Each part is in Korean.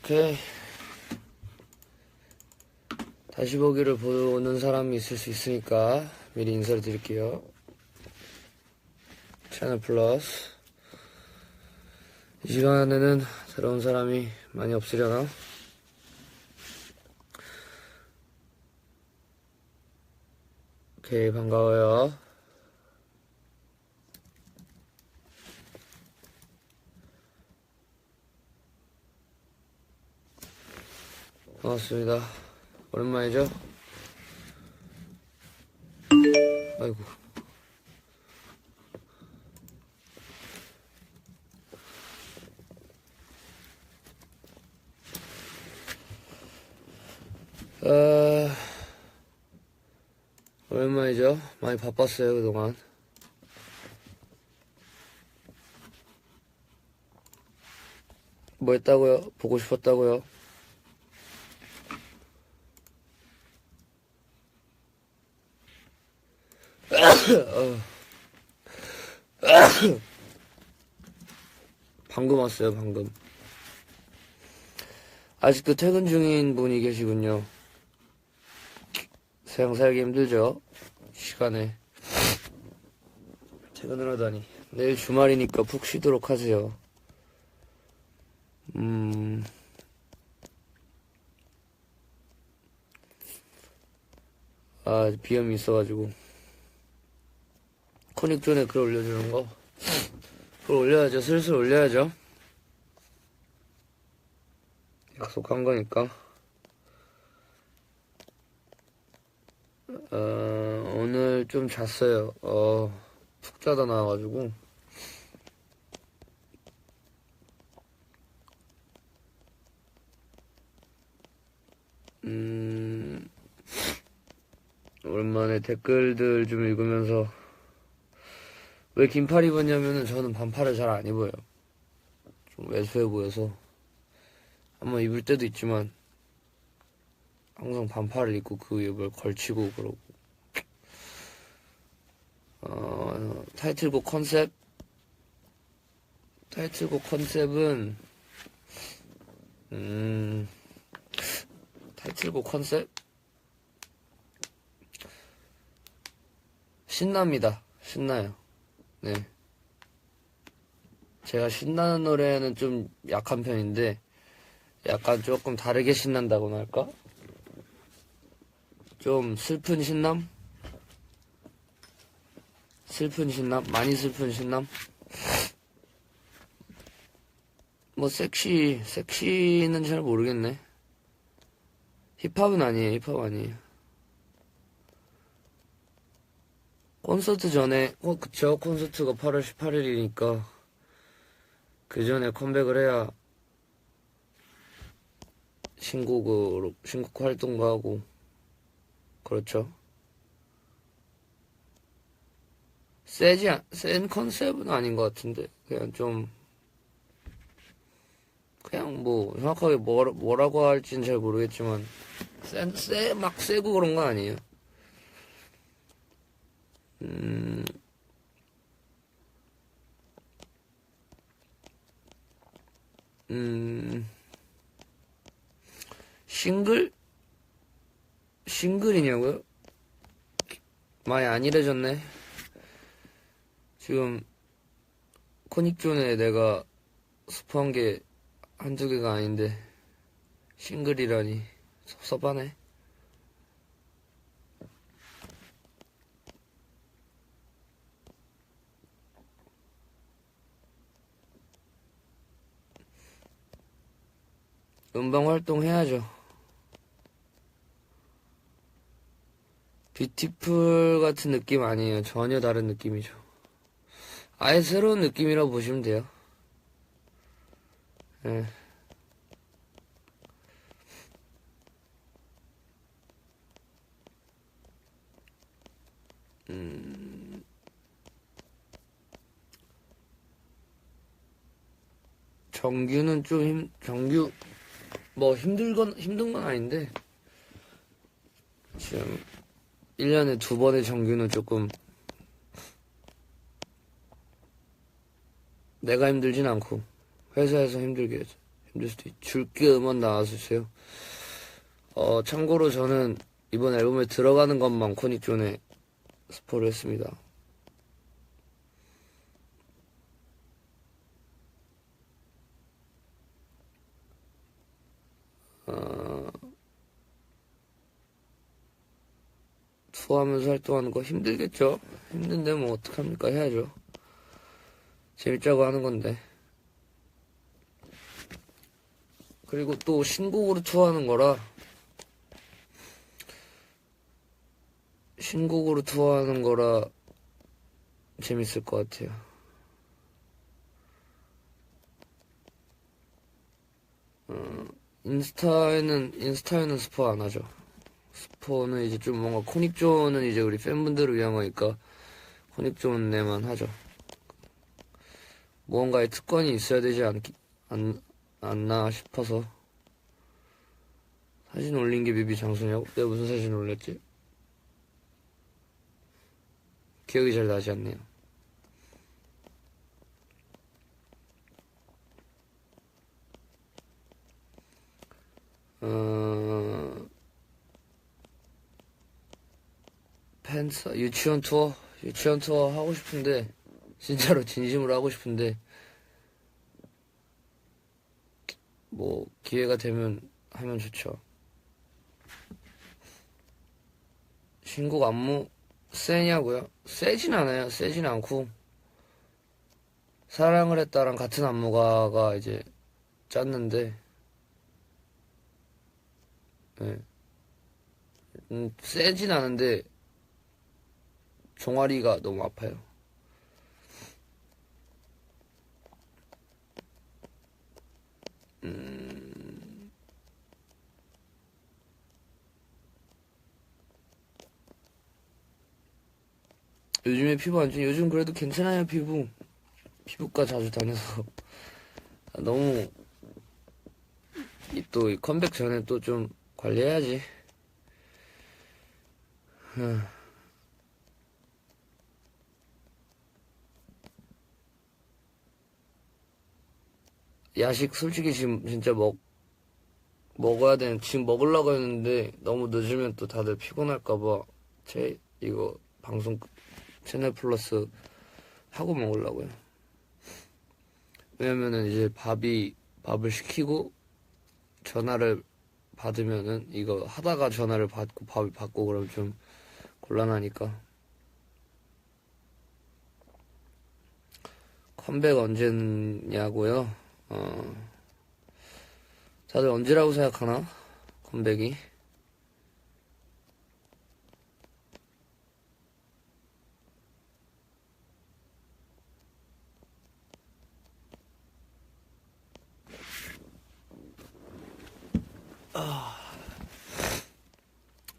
오케이. 다시 보기를 보는 사람이 있을 수 있으니까 미리 인사를 드릴게요. 채널 플러스. 이 시간에는 새로운 사람이 많이 없으려나? 오케이, 반가워요. 반갑습니다. 오랜만이죠? 아이고. 오랜만이죠? 많이 바빴어요, 그동안. 뭐 했다고요? 보고 싶었다고요? 방금 왔어요, 방금. 아직도 퇴근 중인 분이 계시군요. 세상 살기 힘들죠? 시간에 퇴근을 하다니. 내일 주말이니까 푹 쉬도록 하세요. 비염이 있어가지고. 코닉존에 글 올려주는 거? 글 올려야죠. 슬슬 올려야죠. 약속한 거니까. 오늘 좀 잤어요. 푹 자다 나와가지고. 오랜만에 댓글들 좀 읽으면서 왜 긴팔 입었냐면은 저는 반팔을 잘 안 입어요. 좀 왜소해 보여서 한번 입을 때도 있지만 항상 반팔을 입고 그 위에 뭘 걸치고 그러고. 타이틀곡 컨셉은 타이틀곡 컨셉? 신납니다. 신나요. 네. 제가 신나는 노래는 좀 약한 편인데 약간 조금 다르게 신난다고나 할까? 좀 슬픈 신남? 슬픈 신남? 많이 슬픈 신남? 뭐 섹시는 잘 모르겠네. 힙합은 아니에요. 힙합 아니에요. 콘서트 전에 그쵸, 콘서트가 8월 18일이니까 그 전에 컴백을 해야 신곡 활동도 하고 그렇죠. 센 컨셉은 아닌 것 같은데 그냥 뭐 정확하게 뭐라고 할진 잘 모르겠지만 막 세고 그런 건 아니에요. 싱글이냐고요? 많이 안 이래졌네. 지금 코닉존에 내가 스포한 게 한두 개가 아닌데 싱글이라니 섭섭하네. 음방 활동 해야죠. 뷰티풀 같은 느낌 아니에요. 전혀 다른 느낌이죠. 아예 새로운 느낌이라고 보시면 돼요. 네. 정규는 정규 뭐 힘든 건 아닌데 지금 1년에 2번의 정규는 조금 내가 힘들진 않고 회사에서 힘들게 힘들 수도 줄게 음원 나와주세요. 참고로 저는 이번 앨범에 들어가는 것만 코닉존에 스포를 했습니다. 투어하면서 활동하는 거 힘들겠죠? 힘든데 뭐 어떡합니까? 해야죠. 재밌자고 하는 건데. 그리고 또 신곡으로 투어하는 거라 재밌을 것 같아요. 인스타에는 스포 안 하죠. 스포는 이제 좀 뭔가 코닉존은 이제 우리 팬분들을 위한 거니까 코닉존에만 하죠. 무언가의 특권이 있어야 되지 않나 싶어서. 사진 올린 게 뮤비 장소냐고? 내가 무슨 사진 올렸지? 기억이 잘 나지 않네요. 팬사 유치원 투어 하고 싶은데 진짜로 진심으로 하고 싶은데 뭐 기회가 되면 하면 좋죠. 신곡 안무 세냐고요? 세진 않아요. 세진 않고 사랑을 했다랑 같은 안무가가 이제 짰는데 네. 세진 않은데 종아리가 너무 아파요. 요즘에 피부 안 좋니? 요즘 그래도 괜찮아요. 피부과 자주 다녀서 너무 또 이 컴백 전에 또 좀 관리해야지. 야식 솔직히 지금 진짜 먹어야 되는, 지금 먹으려고 했는데 너무 늦으면 또 다들 피곤할까봐 이거 방송 채널 플러스 하고 먹으려고요. 왜냐면은 이제 밥을 시키고 전화를 받으면은 이거 하다가 전화를 받고 밥을 받고 그러면 좀 곤란하니까. 컴백 언제냐고요? 다들 언제라고 생각하나? 컴백이? 아,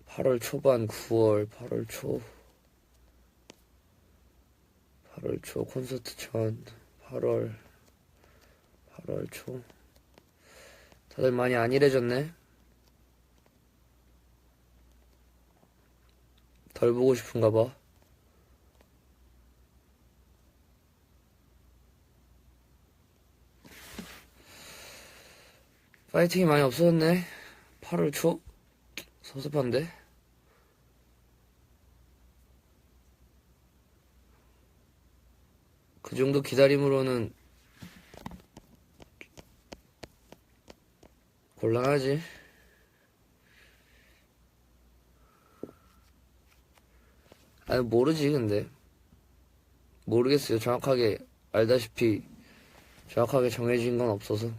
8월 초반, 9월, 8월 초 콘서트 전 8월 초. 다들 많이 안일해졌네. 덜 보고 싶은가 봐. 파이팅이 많이 없어졌네. 8월 초? 섭섭한데? 그 정도 기다림으로는 곤란하지. 아니, 모르지, 근데. 모르겠어요. 정확하게, 알다시피, 정확하게 정해진 건 없어서.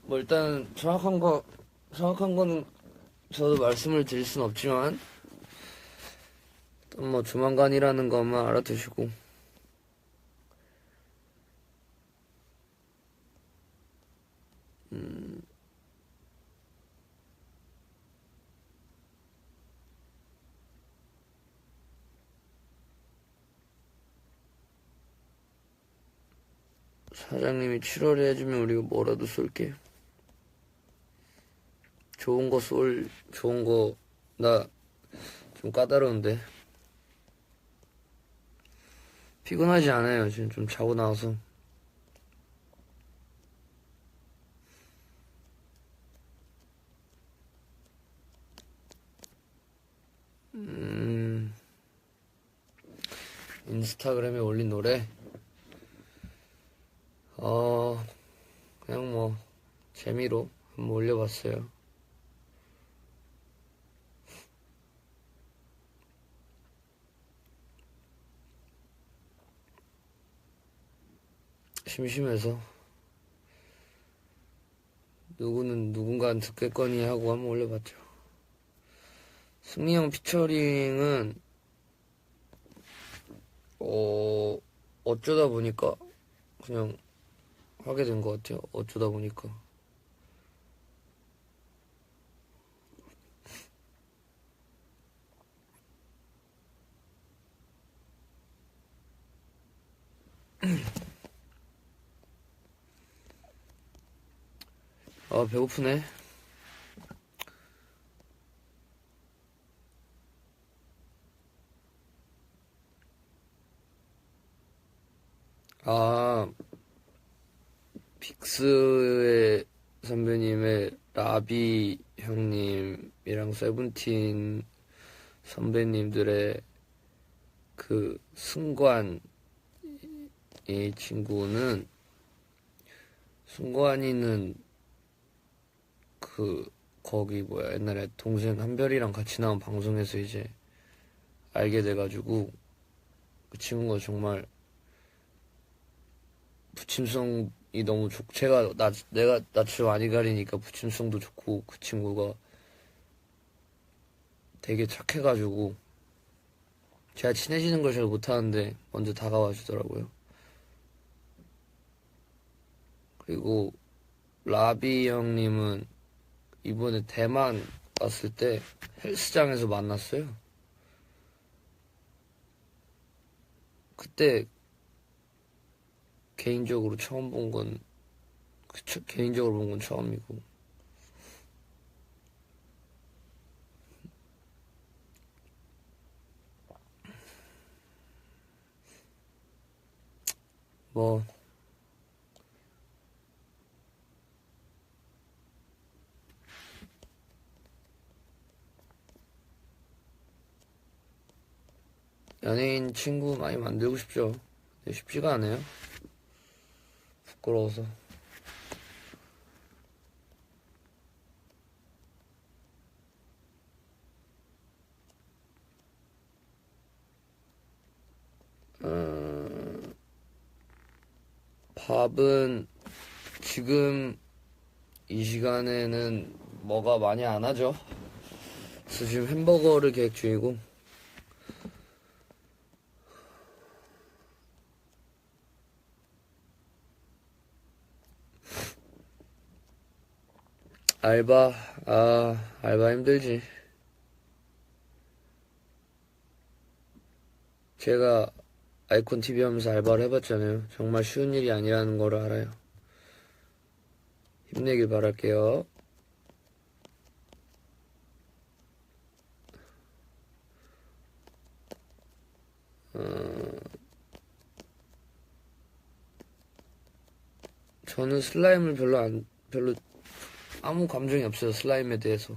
뭐, 일단, 정확한 거는 저도 말씀을 드릴 순 없지만, 뭐, 조만간이라는 것만 알아두시고, 사장님이 7월에 해주면 우리가 뭐라도 쏠게. 좋은 거, 나 좀 까다로운데. 피곤하지 않아요. 지금 좀 자고 나와서. 인스타그램에 올린 노래? 그냥 뭐, 재미로 한번 올려봤어요. 심심해서. 누구는 누군가는 듣겠거니 하고 한번 올려봤죠. 승리 형 피처링은, 어쩌다 보니까 그냥 하게 된 것 같아요. 어쩌다 보니까. 배고프네. 빅스의 선배님의 라비 형님이랑 세븐틴 선배님들의 그 승관 이 친구는 승관이는 거기 옛날에 동생 한별이랑 같이 나온 방송에서 이제 알게 돼가지고 그 친구가 정말 부침성이 너무 좋고 내가 낯을 많이 가리니까 부침성도 좋고 그 친구가 되게 착해가지고 제가 친해지는 걸 잘 못하는데 먼저 다가와 주더라고요. 그리고 라비 형님은 이번에 대만 왔을 때 헬스장에서 만났어요. 그때 개인적으로 본 건 처음이고. 뭐, 연예인 친구 많이 만들고 싶죠. 근데 쉽지가 않아요. 부끄러워서. 밥은 지금 이 시간에는 뭐가 많이 안 하죠. 그래서 지금 햄버거를 계획 중이고. 알바 힘들지. 제가 아이콘 TV 하면서 알바를 해봤잖아요. 정말 쉬운 일이 아니라는 걸 알아요. 힘내길 바랄게요. 저는 슬라임을 별로 아무 감정이 없어요. 슬라임에 대해서.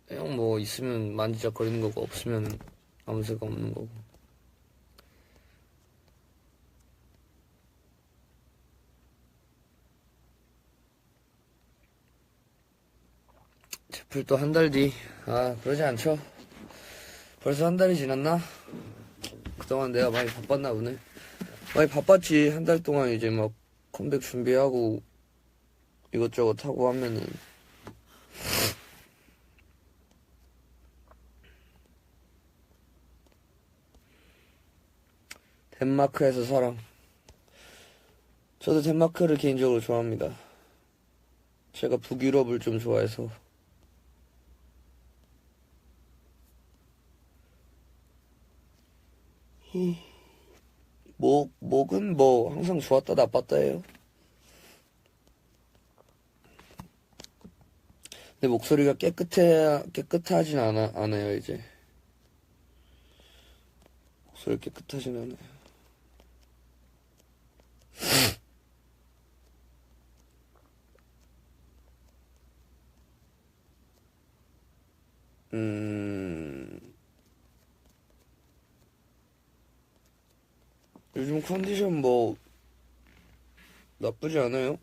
그냥 뭐 있으면 만지작거리는 거고 없으면 아무 생각 없는 거고. 제풀 또 한 달 뒤. 그러지 않죠. 벌써 한 달이 지났나? 그동안 내가 많이 바빴나 보네. 많이 바빴지. 한 달 동안 이제 막 컴백 준비하고 이것저것 하고 하면은. 덴마크에서 사랑. 저도 덴마크를 개인적으로 좋아합니다. 제가 북유럽을 좀 좋아해서. 목은 뭐 항상 좋았다 나빴다 해요. 근데 목소리가 깨끗하진 않아요, 이제. 목소리 깨끗하진 않아요. 요즘 컨디션 뭐, 나쁘지 않아요?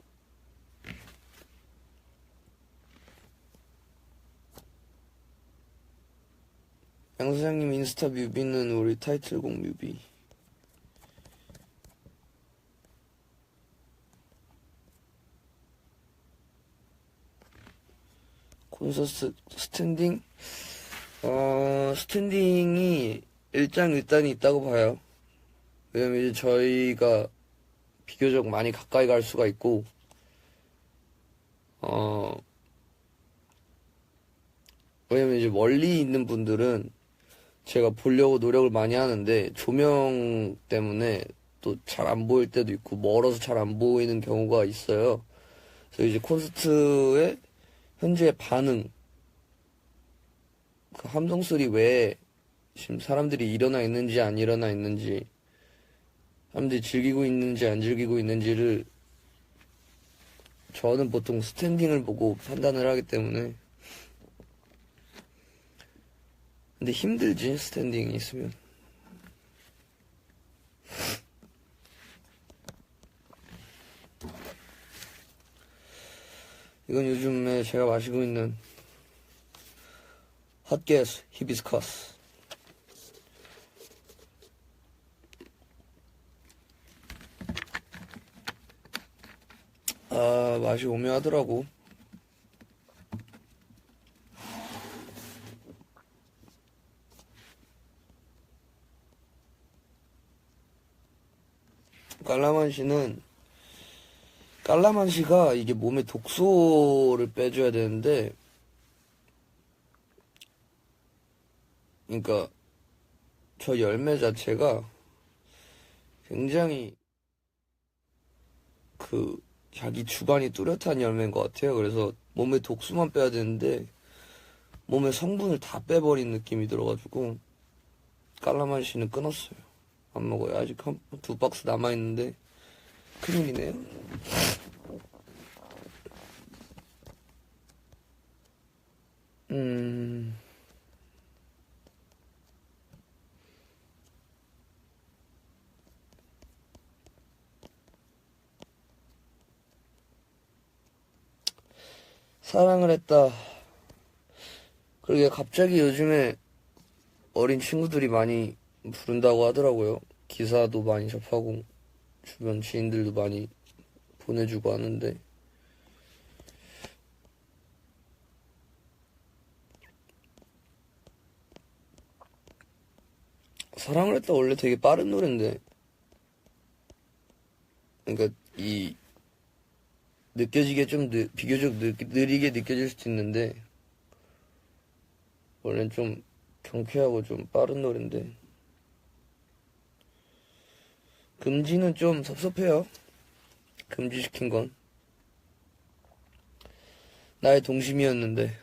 양 사장님 인스타 뮤비는 우리 타이틀곡 뮤비. 콘서트 스탠딩? 스탠딩이 일장일단이 있다고 봐요. 왜냐면 이제 저희가 비교적 많이 가까이 갈 수가 있고, 왜냐면 이제 멀리 있는 분들은 제가 보려고 노력을 많이 하는데, 조명 때문에 또 잘 안 보일 때도 있고, 멀어서 잘 안 보이는 경우가 있어요. 그래서 이제 콘서트의 현재 반응, 그 함성 소리 외에 지금 사람들이 일어나 있는지 안 일어나 있는지, 사람들이 즐기고 있는지 안 즐기고 있는지를 저는 보통 스탠딩을 보고 판단을 하기 때문에. 근데 힘들지, 스탠딩이 있으면. 이건 요즘에 제가 마시고 있는 핫게스 히비스커스. 맛이 오묘하더라고. 깔라만시가 이게 몸에 독소를 빼줘야 되는데, 그러니까 저 열매 자체가 굉장히 자기 주관이 뚜렷한 열매인 것 같아요. 그래서 몸에 독소만 빼야 되는데 몸에 성분을 다 빼버린 느낌이 들어가지고 깔라만시는 끊었어요. 안 먹어요. 아직 두 박스 남아있는데 큰일이네요. 사랑을 했다. 그러게 갑자기 요즘에 어린 친구들이 많이 부른다고 하더라고요. 기사도 많이 접하고 주변 지인들도 많이 보내주고 하는데, 사랑을 했다 원래 되게 빠른 노래인데, 그러니까 느껴지게 좀 비교적 느리게 느껴질 수도 있는데, 원래는 좀 경쾌하고 좀 빠른 노래인데, 금지는 좀 섭섭해요. 금지시킨 건 나의 동심이었는데.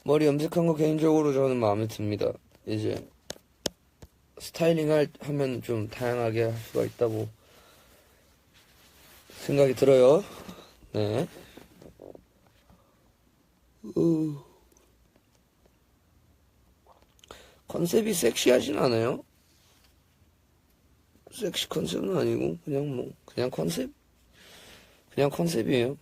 머리 염색한 거 개인적으로 저는 마음에 듭니다. 이제 하면 좀 다양하게 할 수가 있다고 생각이 들어요. 네. 컨셉이 섹시하진 않아요. 섹시 컨셉은 아니고 그냥 컨셉? 그냥 컨셉이에요.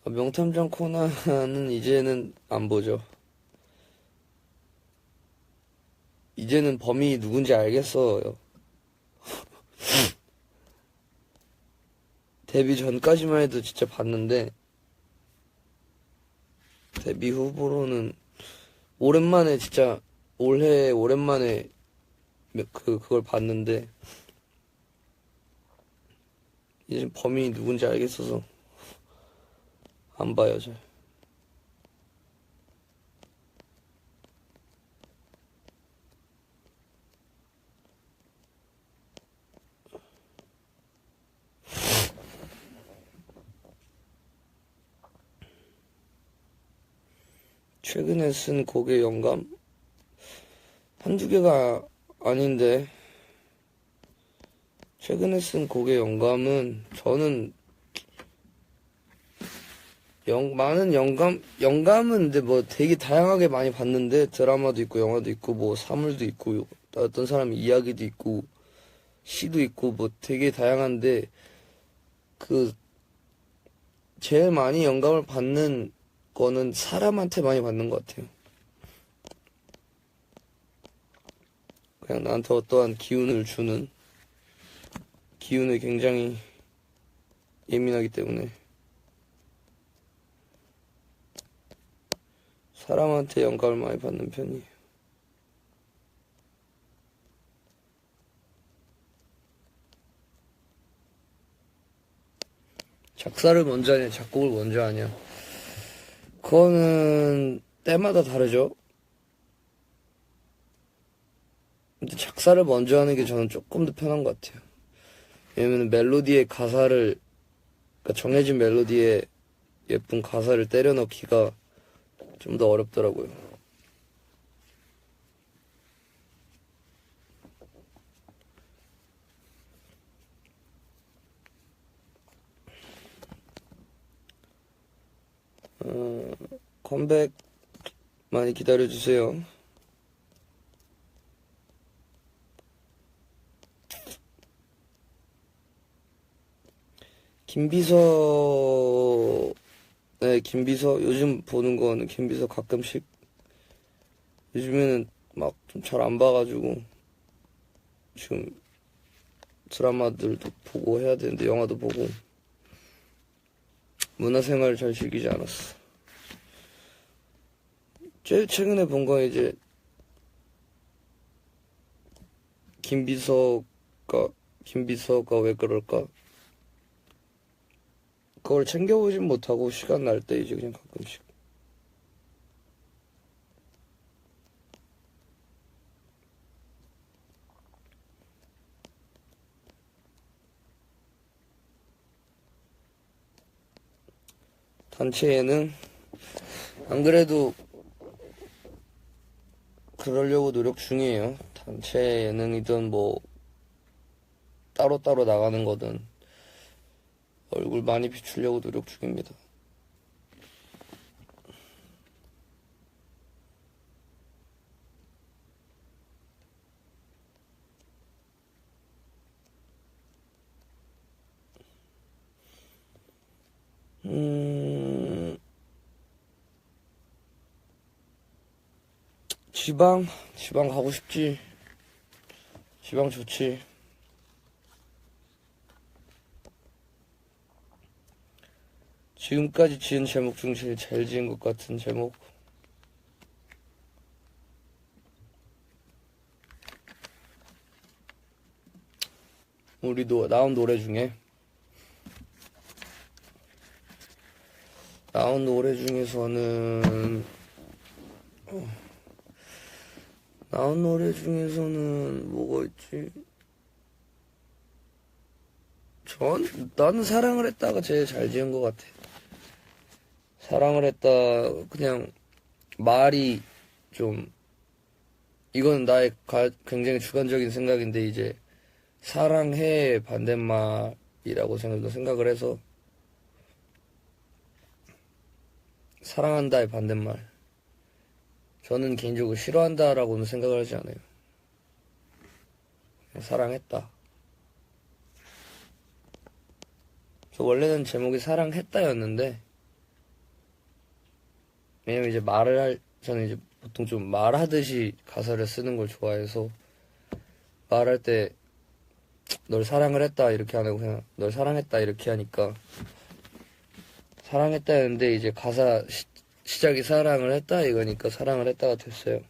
명탐정 코난은 이제는 안 보죠. 이제는 범인이 누군지 알겠어요. 데뷔 전까지만 해도 진짜 봤는데, 데뷔 후보로는 오랜만에 진짜 올해 오랜만에 그걸 봤는데, 이제 범인이 누군지 알겠어서 안 봐요, 잘. 최근에 쓴 곡의 영감? 한두 개가 아닌데, 최근에 쓴 곡의 영감은, 저는, 많은 영감은 근데 뭐 되게 다양하게 많이 봤는데, 드라마도 있고, 영화도 있고, 뭐 사물도 있고, 어떤 사람의 이야기도 있고, 시도 있고, 뭐 되게 다양한데, 제일 많이 영감을 받는 거는 사람한테 많이 받는 것 같아요. 그냥 나한테 어떠한 기운을 주는, 기운에 굉장히 예민하기 때문에 사람한테 영감을 많이 받는 편이에요. 작사를 먼저 하냐, 작곡을 먼저 하냐. 그거는 때마다 다르죠. 근데 작사를 먼저 하는 게 저는 조금 더 편한 것 같아요. 왜냐면 멜로디의 가사를, 그러니까 정해진 멜로디에 예쁜 가사를 때려 넣기가 좀 더 어렵더라고요. 컴백 많이 기다려주세요. 김비서, 네, 김비서, 요즘 보는 거는 김비서 가끔씩, 요즘에는 막 좀 잘 안 봐가지고, 지금 드라마들도 보고 해야 되는데, 영화도 보고, 문화생활을 잘 즐기지 않았어. 제일 최근에 본 건 이제, 김비서가 왜 그럴까? 그걸 챙겨보진 못하고, 시간 날 때 이제 그냥 가끔씩. 단체 예능? 안 그래도 그러려고 노력 중이에요. 단체 예능이든 뭐 따로따로 나가는 거든 얼굴 많이 비추려고 노력 중입니다. 지방 가고 싶지. 지방 좋지. 지금까지 지은 제목 중 제일 잘 지은 것 같은 제목. 우리도 나온 노래 중에 나온 노래 중에서는 뭐가 있지? 나는 사랑을 했다가 제일 잘 지은 것 같아. 사랑을 했다, 그냥 말이 좀, 이건 나의 굉장히 주관적인 생각인데, 이제, 사랑해 반대말이라고 생각을 해서, 사랑한다의 반대말. 저는 개인적으로 싫어한다라고는 생각을 하지 않아요. 그냥 사랑했다. 저 원래는 제목이 사랑했다였는데, 왜냐면 이제 저는 이제 보통 좀 말하듯이 가사를 쓰는 걸 좋아해서, 말할 때, 널 사랑을 했다 이렇게 안 하고 그냥 널 사랑했다 이렇게 하니까, 사랑했다였는데 이제 가사 시작이 사랑을 했다 이거니까 사랑을 했다가 됐어요.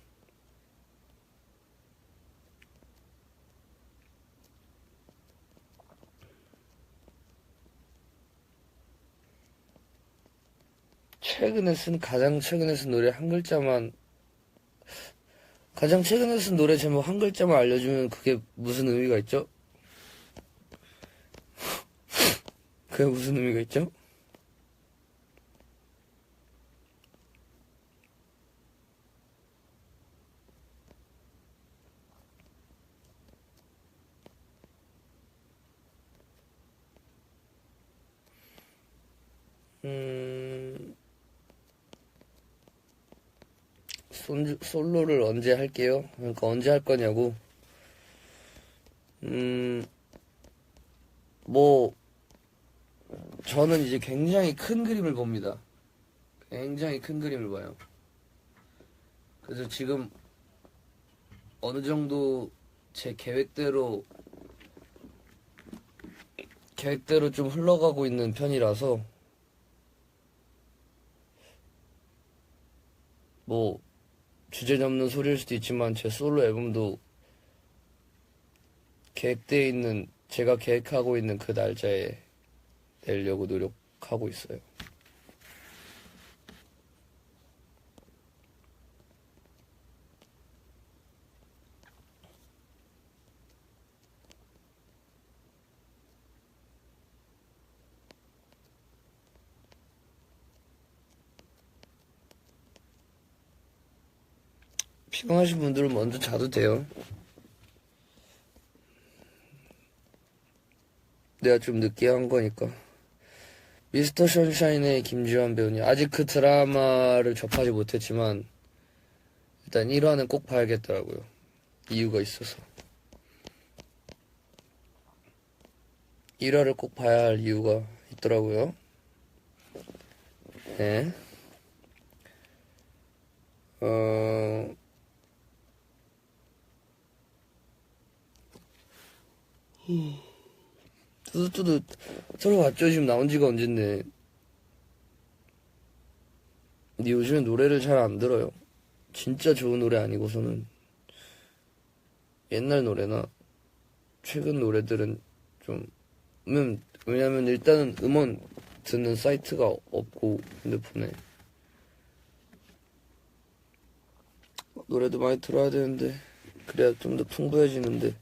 가장 최근에 쓴 노래 한 글자만, 가장 최근에 쓴 노래 제목 한 글자만 알려주면 그게 무슨 의미가 있죠? 그게 무슨 의미가 있죠? 솔로를 언제 할게요? 그러니까 언제 할 거냐고. 뭐, 저는 이제 굉장히 큰 그림을 봅니다. 굉장히 큰 그림을 봐요. 그래서 지금 어느 정도 제 계획대로 좀 흘러가고 있는 편이라서, 뭐, 주제 넘는 소리일 수도 있지만 제 솔로 앨범도 제가 계획하고 있는 그 날짜에 내려고 노력하고 있어요. 피곤하신 분들은 먼저 자도 돼요. 내가 좀 늦게 한 거니까. 미스터 션샤인의 김지환 배우님. 아직 그 드라마를 접하지 못했지만 일단 1화는 꼭 봐야겠더라고요. 이유가 있어서. 1화를 꼭 봐야 할 이유가 있더라고요. 네. 뚜두뚜두 서로 봤죠? 지금 나온 지가 언젠데. 근데 요즘에 노래를 잘 안 들어요. 진짜 좋은 노래 아니고서는 옛날 노래나 최근 노래들은 좀, 왜냐면 일단은 음원 듣는 사이트가 없고 핸드폰에 노래도 많이 들어야 되는데 그래야 좀 더 풍부해지는데.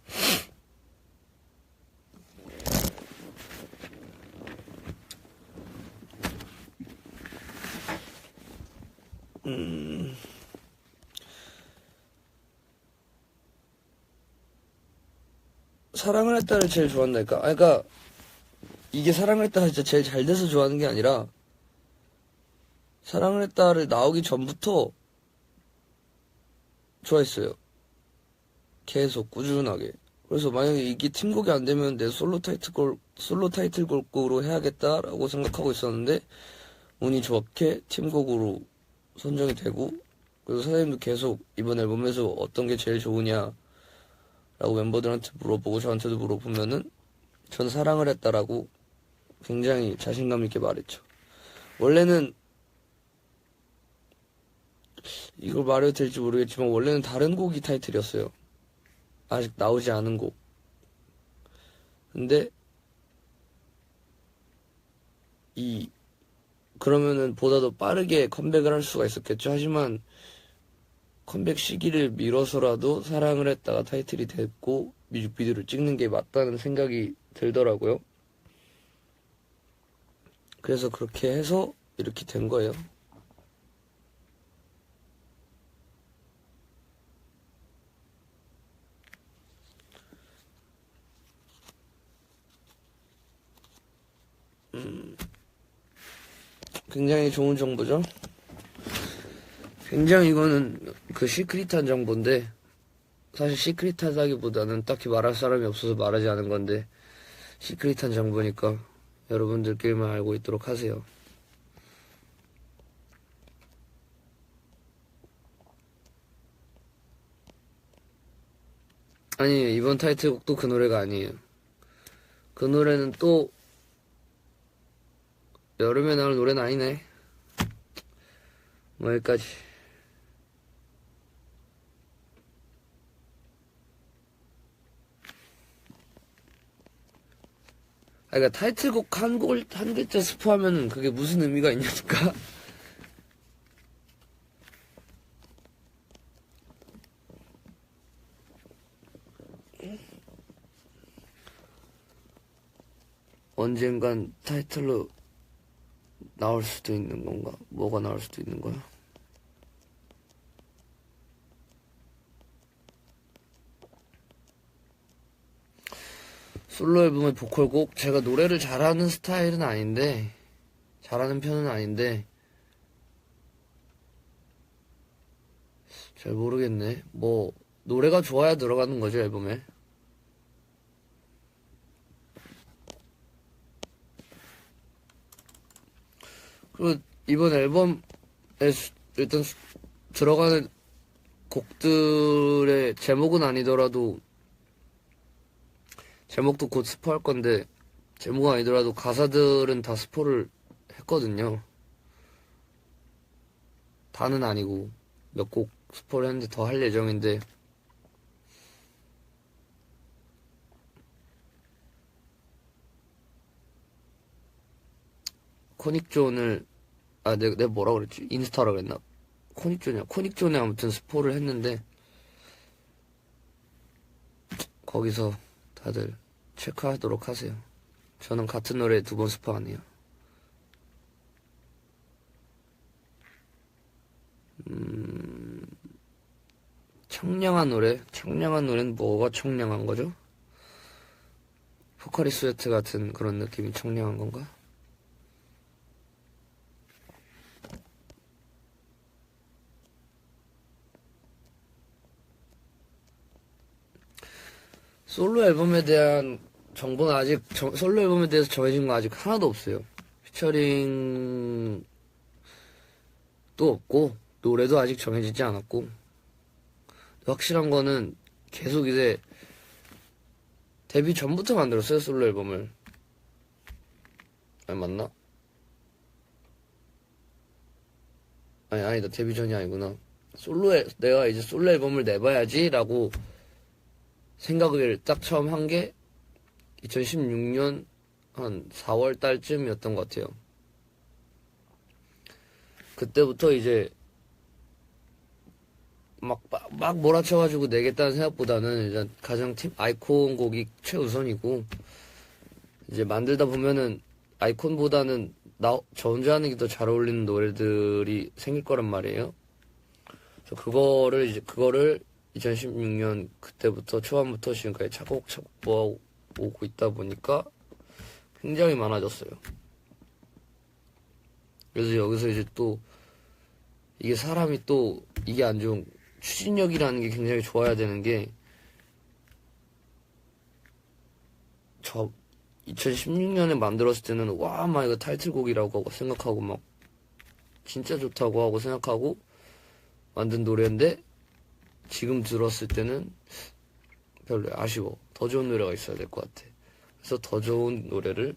사랑을 했다를 제일 좋아한다니까. 그러니까 이게 사랑을 했다가 진짜 제일 잘 돼서 좋아하는 게 아니라, 사랑을 했다를 나오기 전부터 좋아했어요. 계속 꾸준하게. 그래서 만약에 이게 팀곡이 안 되면 내 솔로 타이틀곡으로 해야겠다라고 생각하고 있었는데, 운이 좋게 팀곡으로 선정이 되고, 그래서 사장님도 계속 이번 앨범에서 어떤 게 제일 좋으냐 라고 멤버들한테 물어보고 저한테도 물어보면은 전 사랑을 했다라고 굉장히 자신감 있게 말했죠. 원래는 이걸 말해도 될지 모르겠지만 원래는 다른 곡이 타이틀이었어요. 아직 나오지 않은 곡. 근데 그러면은 보다 더 빠르게 컴백을 할 수가 있었겠죠. 하지만 컴백 시기를 미뤄서라도 사랑을 했다가 타이틀이 됐고 뮤직비디오를 찍는 게 맞다는 생각이 들더라고요. 그래서 그렇게 해서 이렇게 된 거예요. 굉장히 좋은 정보죠. 굉장히 이거는 그 시크릿한 정보인데, 사실 시크릿하다기보다는 딱히 말할 사람이 없어서 말하지 않은 건데 시크릿한 정보니까 여러분들끼리만 알고 있도록 하세요. 아니, 이번 타이틀곡도 그 노래가 아니에요. 그 노래는 또 여름에 나올 노래는 아니네. 뭐 여기까지. 그러니까 타이틀곡 한 글자 스포하면 그게 무슨 의미가 있냐니까. 언젠간 타이틀로 나올 수도 있는 건가? 뭐가 나올 수도 있는 거야? 솔로 앨범의 보컬곡, 제가 노래를 잘하는 스타일은 아닌데, 잘하는 편은 아닌데, 잘 모르겠네. 뭐, 노래가 좋아야 들어가는 거죠, 앨범에. 그리고 이번 앨범에 일단 들어가는 곡들의 제목은 아니더라도, 제목도 곧 스포할 건데, 제목은 아니더라도 가사들은 다 스포를 했거든요. 다는 아니고, 몇 곡 스포를 했는데 더 할 예정인데, 코닉존을, 내가 뭐라 그랬지? 인스타라 그랬나? 코닉존이야. 코닉존에 아무튼 스포를 했는데, 거기서 다들 체크하도록 하세요. 저는 같은 노래 2번 스포 안 해요. 청량한 노래? 청량한 노래는 뭐가 청량한 거죠? 포카리 스웨트 같은 그런 느낌이 청량한 건가? 솔로 앨범에 대한 정보는 아직 솔로 앨범에 대해서 정해진 거 아직 하나도 없어요. 피처링도 없고 노래도 아직 정해지지 않았고 확실한 거는 계속 이제 데뷔 전부터 만들었어요. 솔로 앨범을. 아니 맞나? 아니다. 데뷔 전이 아니구나. 내가 이제 솔로 앨범을 내봐야지라고 생각을 딱 처음 한 게 2016년 한 4월 달쯤이었던 것 같아요. 그때부터 이제 막 몰아쳐가지고 내겠다는 생각보다는 일단 가장 아이콘 곡이 최우선이고 이제 만들다 보면은 아이콘보다는 저 혼자 하는 게 더 잘 어울리는 노래들이 생길 거란 말이에요. 그래서 그거를 2016년 그때부터 초반부터 지금까지 차곡차곡 모아오고 있다 보니까 굉장히 많아졌어요. 그래서 여기서 이제 또 이게 사람이 또 이게 안 좋은 추진력이라는 게 굉장히 좋아야 되는 게 저 2016년에 만들었을 때는 와 막 이거 타이틀곡이라고 하고 생각하고 막 진짜 좋다고 하고 생각하고 만든 노래인데 지금 들었을 때는 별로 아쉬워. 더 좋은 노래가 있어야 될 것 같아. 그래서 더 좋은 노래를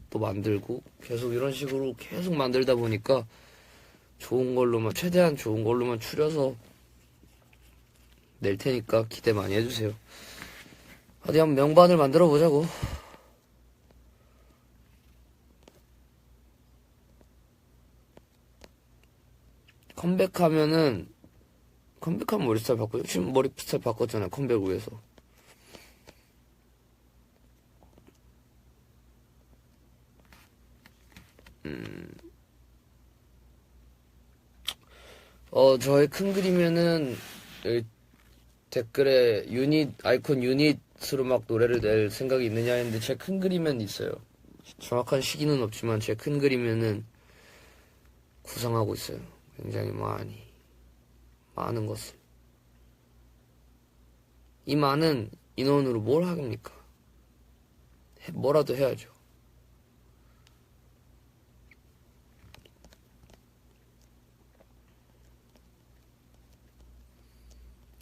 또 만들고 계속 이런 식으로 계속 만들다 보니까 최대한 좋은 걸로만 추려서 낼 테니까 기대 많이 해주세요. 어디 한번 명반을 만들어 보자고. 컴백하면 머리 스타일 바꾸죠. 지금 머리 스타일 바꿨잖아요. 컴백을 위해서. 저의 큰 그림에는 여기 댓글에 아이콘 유닛으로 막 노래를 낼 생각이 있느냐 했는데 제 큰 그림엔 있어요. 정확한 시기는 없지만 제 큰 그림에는 구상하고 있어요. 굉장히 많은 것을. 이 많은 인원으로 뭘 합니까? 뭐라도 해야죠.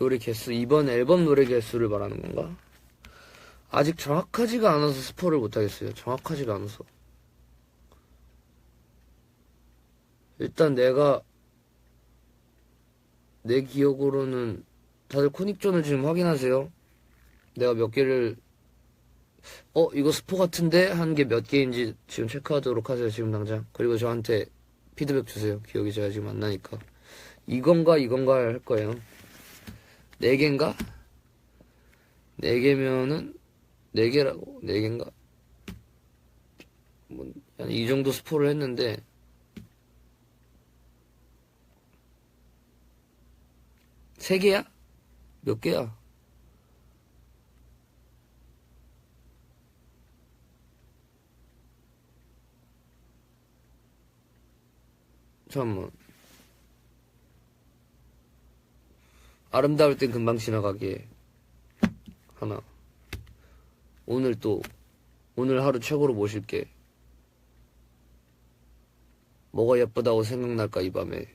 노래 개수, 이번 앨범 노래 개수를 말하는 건가? 아직 정확하지가 않아서 스포를 못하겠어요. 정확하지가 않아서. 일단 내 기억으로는 다들 코닉존을 지금 확인하세요. 내가 몇 개를 이거 스포 같은데 한 게 몇 개인지 지금 체크하도록 하세요. 지금 당장. 그리고 저한테 피드백 주세요. 기억이 제가 지금 안 나니까. 이건가 할 거예요. 4개인가? 4개면은 4개라고. 4개인가? 뭐, 이 정도 스포를 했는데 3개야? 몇 개야? 잠깐만. 아름다울 땐 금방 지나가게. 하나. 오늘 하루 최고로 모실게. 뭐가 예쁘다고 생각날까 이 밤에.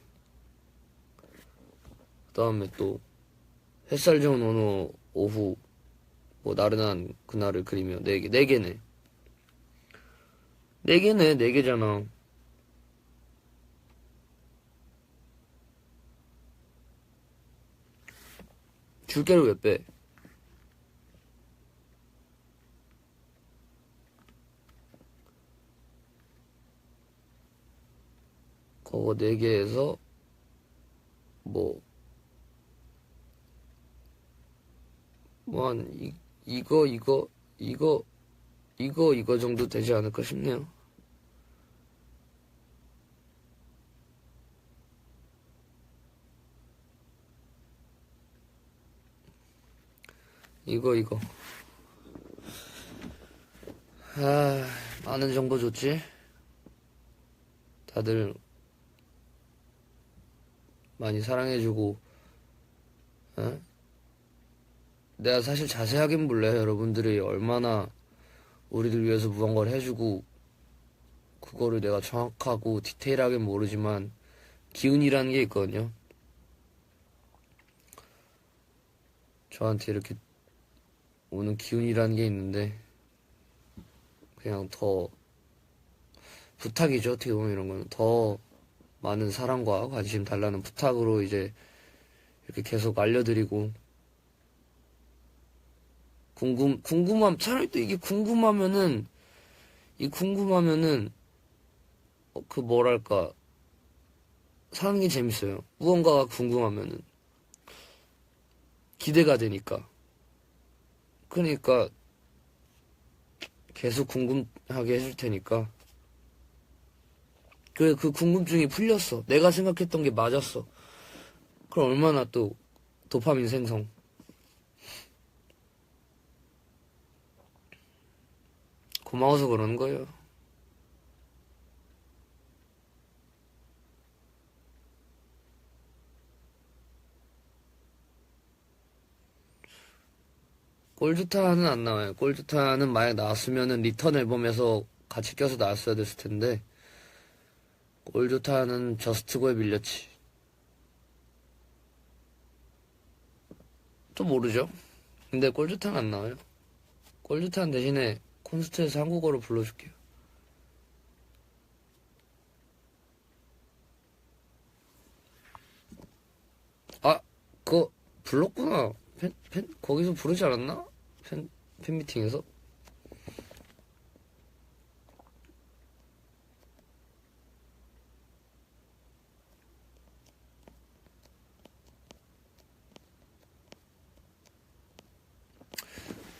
그 다음에 또 햇살 좋은 오늘 오후 뭐 나른한 그날을 그리며 4개. 4개네. 4개네. 4개잖아. 줄게를 왜 빼? 그거 4개에서 한 이거 정도 되지 않을까 싶네요. 이거. 많은 정보 줬지? 다들 많이 사랑해주고, 내가 사실 자세하긴 몰라요. 여러분들이 얼마나 우리들 위해서 무언가를 해주고, 그거를 내가 정확하고 디테일하게 모르지만, 기운이라는 게 있거든요. 저한테 이렇게 오는 기운이라는 게 있는데, 그냥 더 부탁이죠. 어떻게 보면 이런 거는 더 많은 사랑과 관심 달라는 부탁으로 이제 이렇게 계속 알려드리고, 차라리 또 이게 궁금하면은 뭐랄까 사는 게 재밌어요. 무언가가 궁금하면은 기대가 되니까. 그러니까 계속 궁금하게 해줄 테니까. 그래, 그 궁금증이 풀렸어. 내가 생각했던 게 맞았어. 그럼 얼마나 또 도파민 생성. 고마워서 그러는 거예요. 골드타는 안 나와요. 골드타는 만약 나왔으면은 리턴 앨범에서 같이 껴서 나왔어야 됐을 텐데, 골드타는 저스트고에 밀렸지. 또 모르죠? 근데 골드타는 안 나와요. 골드타는 대신에 콘서트에서 한국어로 불러줄게요. 그거 불렀구나. 거기서 부르지 않았나? 팬미팅에서?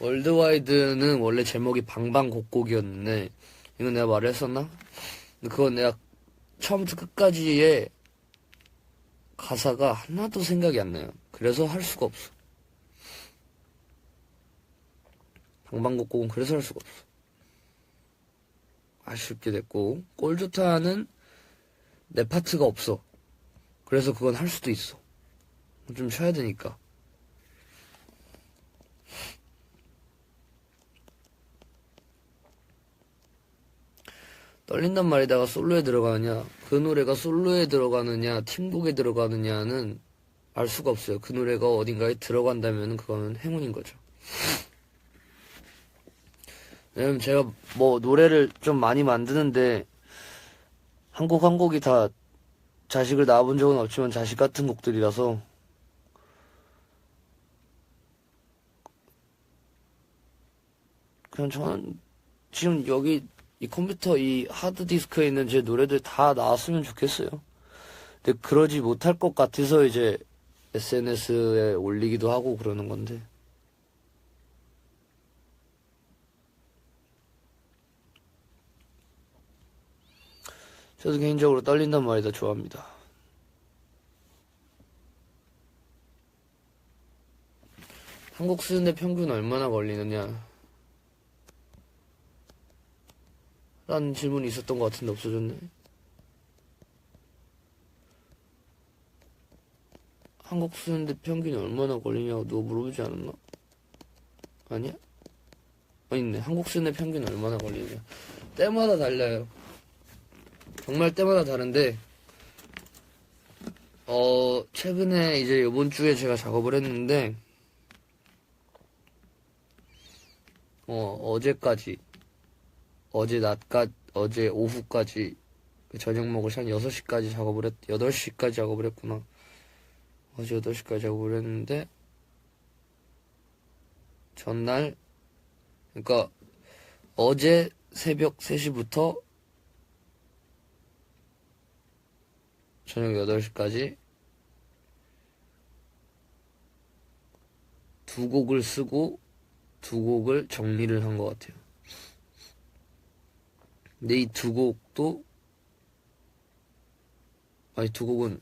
월드와이드는 원래 제목이 방방곡곡이었는데, 이건 내가 말을 했었나? 근데 그건 내가 처음부터 끝까지의 가사가 하나도 생각이 안 나요. 그래서 할 수가 없어. 방방곡곡은 그래서 할 수가 없어. 아쉽게 됐고, 꼴좋다는 내 파트가 없어. 그래서 그건 할 수도 있어. 좀 쉬어야 되니까. 떨린단 말이다가 솔로에 들어가느냐, 그 노래가 솔로에 들어가느냐, 팀곡에 들어가느냐는 알 수가 없어요. 그 노래가 어딘가에 들어간다면 그거는 행운인 거죠. 왜냐면 제가 뭐 노래를 좀 많이 만드는데 한 곡 한 곡이 다 자식을 낳아본 적은 없지만 자식 같은 곡들이라서 그냥 저는 지금 여기 이 컴퓨터 이 하드디스크에 있는 제 노래들 다 나왔으면 좋겠어요. 근데 그러지 못할 것 같아서 이제 SNS에 올리기도 하고 그러는 건데. 저도 개인적으로 떨린단 말이다 좋아합니다. 한국 쓰는데 평균 얼마나 걸리느냐 라는 질문이 있었던 것 같은데 없어졌네. 한국 쓰는데 평균이 얼마나 걸리냐고 누가 물어보지 않았나? 아니야? 있네. 한국 쓰는데 평균 얼마나 걸리냐. 때마다 달라요. 정말 때마다 다른데 최근에 이제 이번 주에 제가 작업을 했는데 어제까지 어제 오후까지 저녁 먹을 한 6시까지 8시까지 작업을 했구나. 어제 8시까지 작업을 했는데 전날 그러니까 어제 새벽 3시부터 저녁 8시까지 두 곡을 쓰고 두 곡을 정리를 한 것 같아요. 근데 이 두 곡도 두 곡은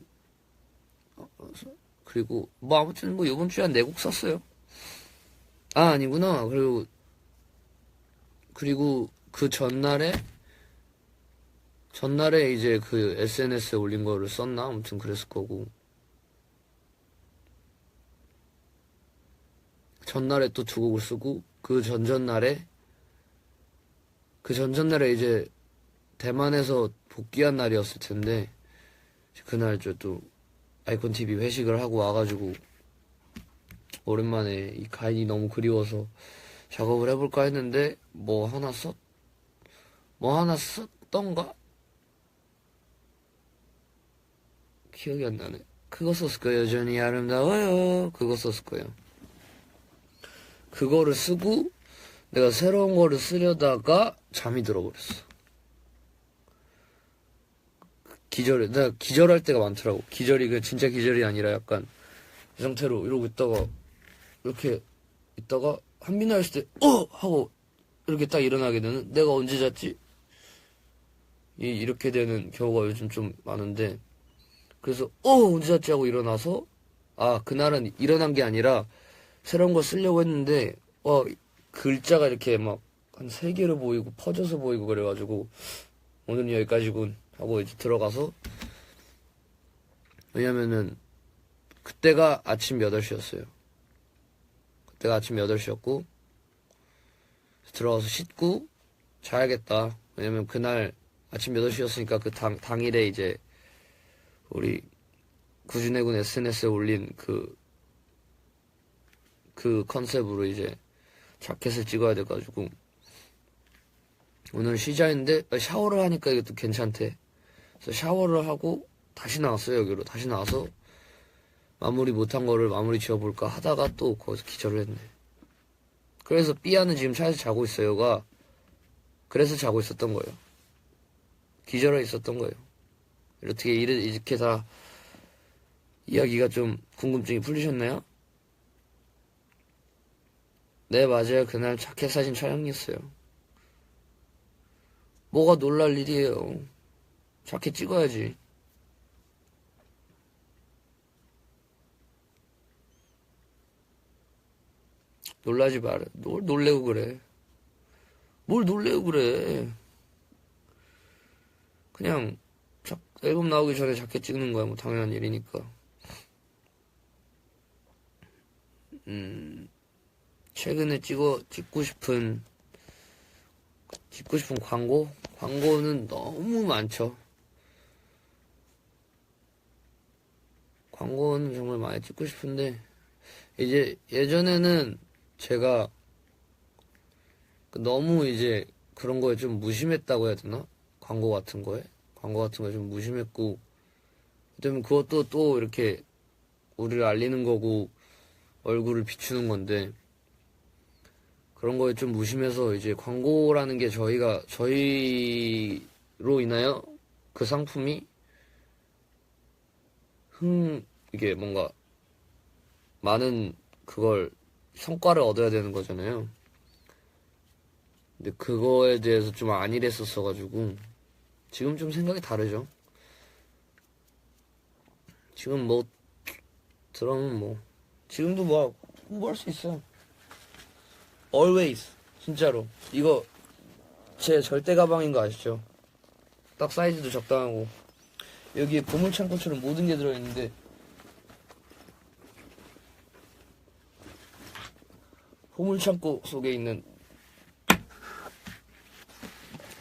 그리고 뭐 아무튼 뭐 이번 주에 한 4곡 썼어요. 아니구나. 그리고 그 전날에 이제 그 SNS에 올린 거를 썼나? 아무튼 그랬을 거고. 전날에 또 두 곡을 쓰고 그 전전날에 이제 대만에서 복귀한 날이었을 텐데 그날 저 또 아이콘 TV 회식을 하고 와가지고 오랜만에 이 가인이 너무 그리워서 작업을 해볼까 했는데 뭐 하나 썼던가? 기억이 안 나네. 그거 썼을 거예요. 여전히 아름다워요. 그거 썼을 거예요. 그거를 쓰고 내가 새로운 거를 쓰려다가 잠이 들어버렸어. 내가 기절할 때가 많더라고. 기절이 진짜 기절이 아니라 약간 이 상태로 이러고 있다가 이렇게 있다가 한비나 했을 때 하고 이렇게 딱 일어나게 되는. 내가 언제 잤지? 이렇게 되는 경우가 요즘 좀 많은데 그래서 언제 잤지 하고 일어나서 그날은 일어난 게 아니라 새로운 거 쓰려고 했는데 글자가 이렇게 막 한 3개로 보이고 퍼져서 보이고 그래가지고 오늘은 여기까지군 하고 이제 들어가서 왜냐면은 그때가 아침 8시였어요. 그때가 아침 8시였고 들어가서 씻고 자야겠다. 왜냐면 그날 아침 8시였으니까 그 당일에 이제 우리 구준해군 SNS에 올린 그 컨셉으로 이제 자켓을 찍어야 돼가지고 오늘 쉬자 했는데 샤워를 하니까 이것도 괜찮대. 그래서 샤워를 하고 다시 나왔어요. 여기로 다시 나와서 마무리 못한 거를 마무리 지어볼까 하다가 또 거기서 기절을 했네. 그래서 삐아는 지금 차에서 자고 있어요가 그래서 자고 있었던 거예요. 기절해 있었던 거예요. 이렇게 다 이야기가 좀 궁금증이 풀리셨나요? 네, 맞아요. 그날 자켓 사진 촬영했어요. 뭐가 놀랄 일이에요. 자켓 찍어야지. 놀라지 마라. 뭘 놀래고 그래. 뭘 놀래고 그래. 그냥 앨범 나오기 전에 자켓 찍는 거야. 뭐 당연한 일이니까. 최근에 찍고 싶은 광고는 너무 많죠. 광고는 정말 많이 찍고 싶은데 이제 예전에는 제가 너무 이제 그런 거에 좀 무심했다고 해야 되나? 광고 같은 거에 좀 무심했고, 그다음에 그것도 또 이렇게 우리를 알리는 거고 얼굴을 비추는 건데, 그런 거에 좀 무심해서 이제 광고라는 게 저희로 인하여 그 상품이 이게 뭔가 많은 그걸 성과를 얻어야 되는 거잖아요. 근데 그거에 대해서 좀 안일했었어가지고 지금 좀 생각이 다르죠. 지금 뭐 들어오면 뭐 지금도 뭐 공부할 수 있어요. Always 진짜로 이거 제 절대 가방인 거 아시죠? 딱 사이즈도 적당하고 여기에 보물창고처럼 모든 게 들어있는데 보물창고 속에 있는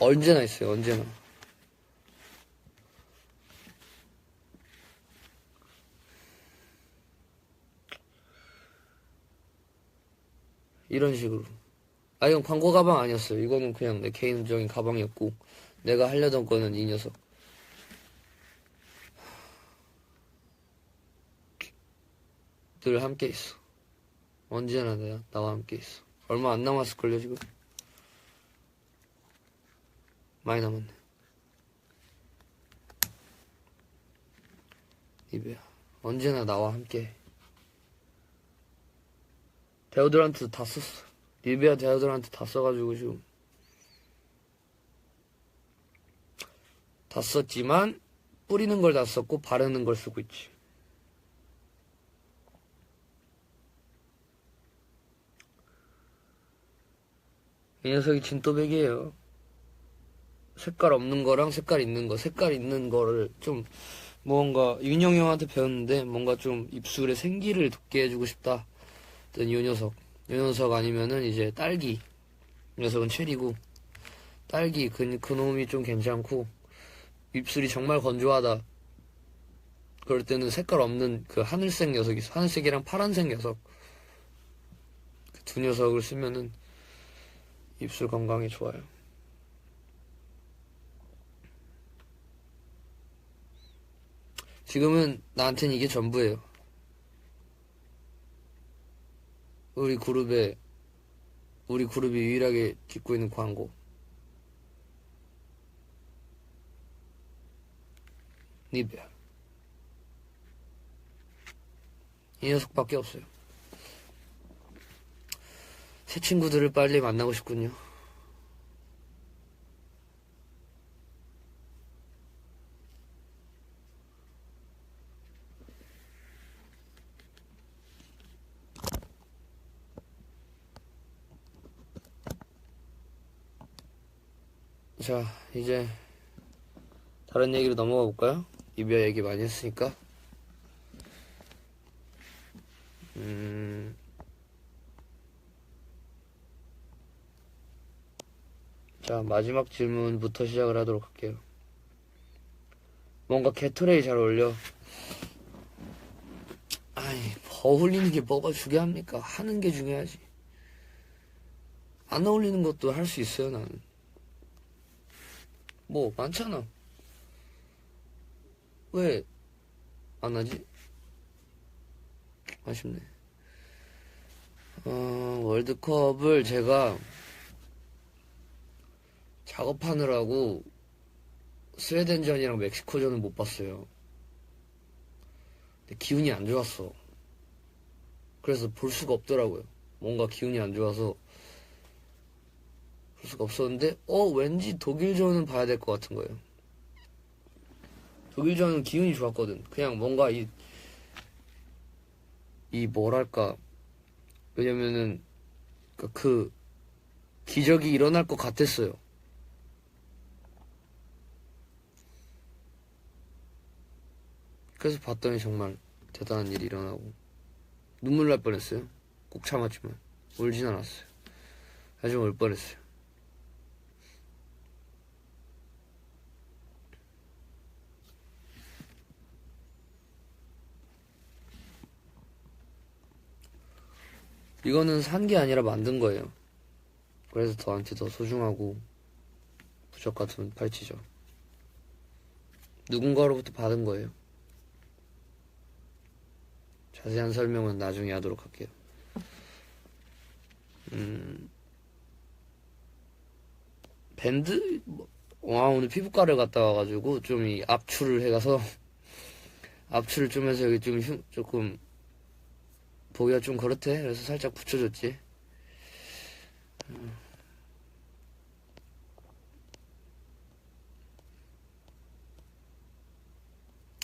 언제나 있어요. 언제나. 이런 식으로. 아, 이건 광고 가방 아니었어요. 이거는 그냥 내 개인적인 가방이었고 내가 하려던 거는 이 녀석. 늘 함께 있어. 언제나 나와 함께 있어. 얼마 안 남았을걸요 지금? 많이 남았네. 이베야 언제나 나와 함께. 데오드란트 다 썼어. 리베아 데오드란트 다 써가지고 지금 다 썼지만 뿌리는 걸 다 썼고 바르는 걸 쓰고 있지. 이 녀석이 진또백이에요. 색깔 없는 거랑 색깔 있는 거, 색깔 있는 거를 좀 뭔가 윤영이 형한테 배웠는데 뭔가 좀 입술에 생기를 돋게 해주고 싶다. 이 녀석. 이 녀석 아니면은 이제 딸기. 이 녀석은 체리고 딸기 그 놈이 좀 괜찮고 입술이 정말 건조하다. 그럴 때는 색깔 없는 그 하늘색 녀석이 있어. 하늘색이랑 파란색 녀석. 그 두 녀석을 쓰면은 입술 건강에 좋아요. 지금은 나한테는 이게 전부예요. 우리 그룹이 유일하게 찍고 있는 광고. 니베아. 이 녀석밖에 없어요. 새 친구들을 빨리 만나고 싶군요. 자, 이제 다른 얘기로 넘어가 볼까요? 이별 얘기 많이 했으니까. 자, 마지막 질문부터 시작을 하도록 할게요. 뭔가 게토레이 잘 어울려. 아이, 어울리는 게 뭐가 중요합니까? 하는 게 중요하지. 안 어울리는 것도 할 수 있어요, 나는. 뭐, 많잖아. 왜 안 하지? 아쉽네. 월드컵을 제가 작업하느라고 스웨덴전이랑 멕시코전을 못 봤어요. 근데 기운이 안 좋았어. 그래서 볼 수가 없더라고요. 뭔가 기운이 안 좋아서 볼 수가 없었는데 왠지 독일전은 봐야 될 것 같은 거예요. 독일전은 기운이 좋았거든. 그냥 뭔가 이 뭐랄까, 왜냐면은 그 기적이 일어날 것 같았어요. 그래서 봤더니 정말 대단한 일이 일어나고 눈물 날 뻔했어요. 꼭 참았지만 울진 않았어요. 하지만 울 뻔했어요. 이거는 산 게 아니라 만든 거예요. 그래서 저한테 더 소중하고 부적 같은 팔찌죠. 누군가로부터 받은 거예요. 자세한 설명은 나중에 하도록 할게요. 밴드? 오늘 피부과를 갔다 와가지고 좀 이 압출을 해가서 압출을 좀 해서 여기 좀 조금 보기가 좀 그렇대. 그래서 살짝 붙여줬지.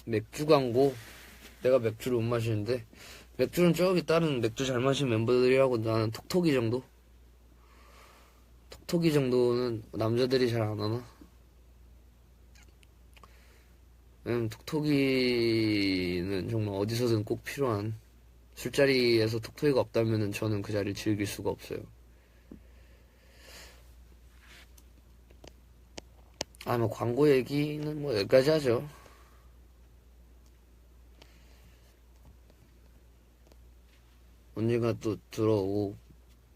맥주 광고. 내가 맥주를 못 마시는데 맥주는 저기 다른 맥주 잘 마시는 멤버들이라고. 나는 톡톡이 정도? 톡톡이 정도는 남자들이 잘 안 하나? 왜냐면 톡톡이는 정말 어디서든 꼭 필요한, 술자리에서 톡톡이가 없다면은 저는 그 자리를 즐길 수가 없어요. 뭐 광고 얘기는 뭐 여기까지 하죠. 언젠가 또 들어오고.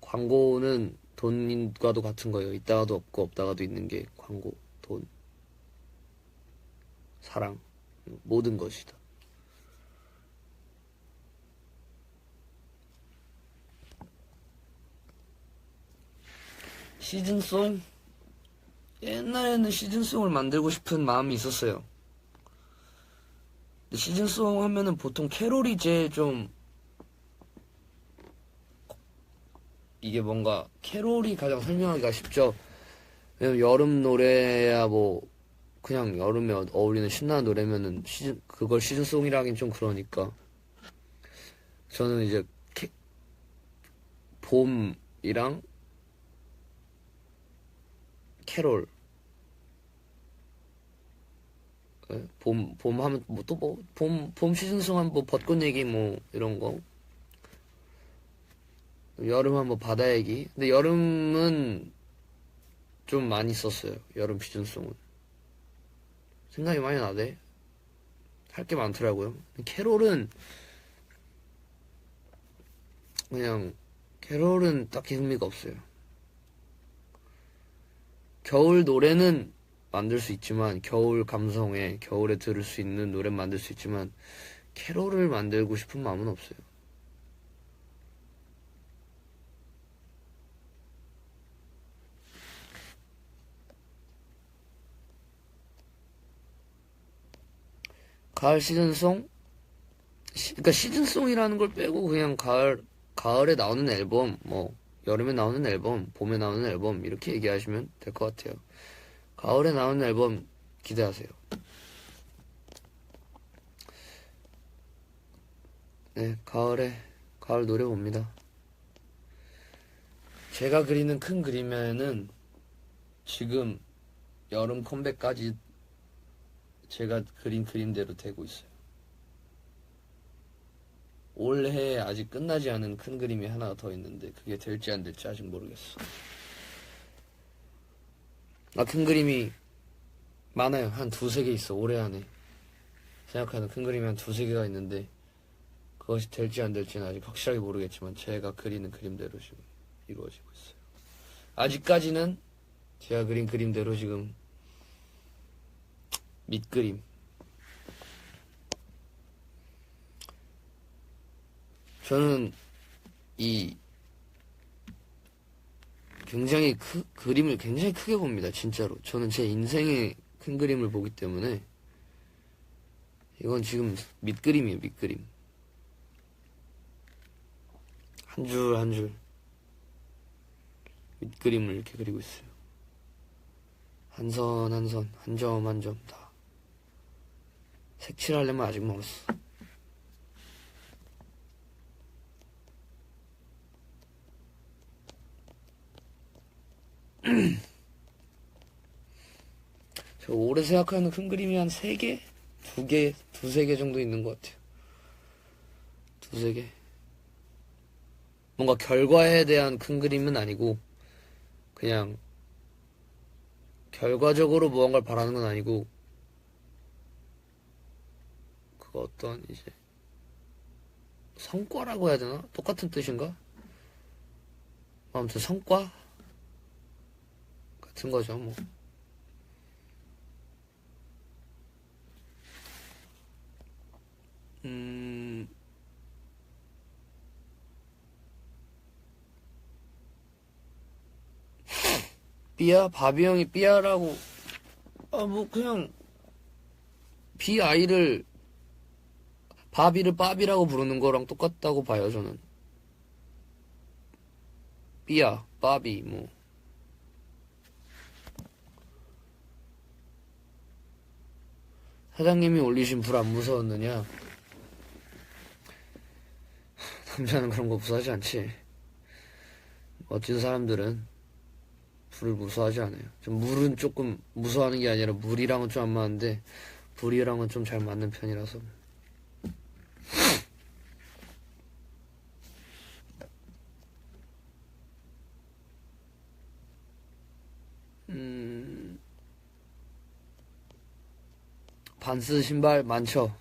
광고는 돈과도 같은 거예요. 있다가도 없고 없다가도 있는 게 광고, 돈, 사랑, 모든 것이다. 시즌송? 옛날에는 시즌송을 만들고 싶은 마음이 있었어요. 근데 시즌송 하면은 보통 캐롤이 제일 좀, 이게 뭔가 캐롤이 가장 설명하기가 쉽죠. 왜냐면 여름 노래야 뭐 그냥 여름에 어울리는 신나는 노래면은 그걸 시즌송이라 하긴 좀 그러니까. 저는 이제 봄이랑 캐롤, 봄 하면 뭐 또 뭐 봄 시즌송 하면 뭐 벚꽃 얘기 뭐 이런 거. 여름 하면 뭐 바다 얘기. 근데 여름은 좀 많이 썼어요. 여름 시즌송은 생각이 많이 나네. 할 게 많더라고요. 캐롤은 그냥, 캐롤은 딱히 흥미가 없어요. 겨울 노래는 만들 수 있지만, 겨울 감성에 겨울에 들을 수 있는 노래 만들 수 있지만 캐롤을 만들고 싶은 마음은 없어요. 가을 시즌송? 그러니까 시즌송이라는 걸 빼고 그냥 가을에 나오는 앨범, 뭐 여름에 나오는 앨범, 봄에 나오는 앨범 이렇게 얘기하시면 될 것 같아요. 가을에 나오는 앨범 기대하세요. 네, 가을 노래 봅니다. 제가 그리는 큰 그림에는 지금 여름 컴백까지 제가 그린 그림대로 되고 있어요. 올해 아직 끝나지 않은 큰 그림이 하나 더 있는데 그게 될지 안 될지 아직 모르겠어. 큰 그림이 많아요. 한 두세 개 있어. 올해 안에 생각하는 큰 그림이 한 두세 개가 있는데 그것이 될지 안 될지는 아직 확실하게 모르겠지만 제가 그리는 그림대로 지금 이루어지고 있어요. 아직까지는 제가 그린 그림대로 지금 밑그림. 저는 이 굉장히 그림을 굉장히 크게 봅니다. 진짜로. 저는 제 인생의 큰 그림을 보기 때문에 이건 지금 밑그림이에요. 밑그림. 한 줄 한 줄 밑그림을 이렇게 그리고 있어요. 한 선 한 선, 한 점 한 점 다. 색칠하려면 아직 멀었어. 저 올해 생각하는 큰 그림이 한 3개? 2개? 2-3개 정도 있는 것 같아요. 2-3개. 뭔가 결과에 대한 큰 그림은 아니고 그냥 결과적으로 무언가를 바라는 건 아니고 그거 어떤 이제 성과라고 해야 되나? 똑같은 뜻인가? 아무튼 성과 같은 거죠, 뭐. 삐야? 바비 형이 삐야라고, 뭐, 그냥, 비아이를, 바비를 빠비라고 부르는 거랑 똑같다고 봐요, 저는. 삐야, 빠비, 뭐. 사장님이 올리신 불 안 무서웠느냐? 남자는 그런 거 무서워하지 않지. 멋진 사람들은 불을 무서워하지 않아요. 좀 물은 조금 무서워하는 게 아니라 물이랑은 좀 안 맞는데 불이랑은 좀 잘 맞는 편이라서. 반스 신발 많죠.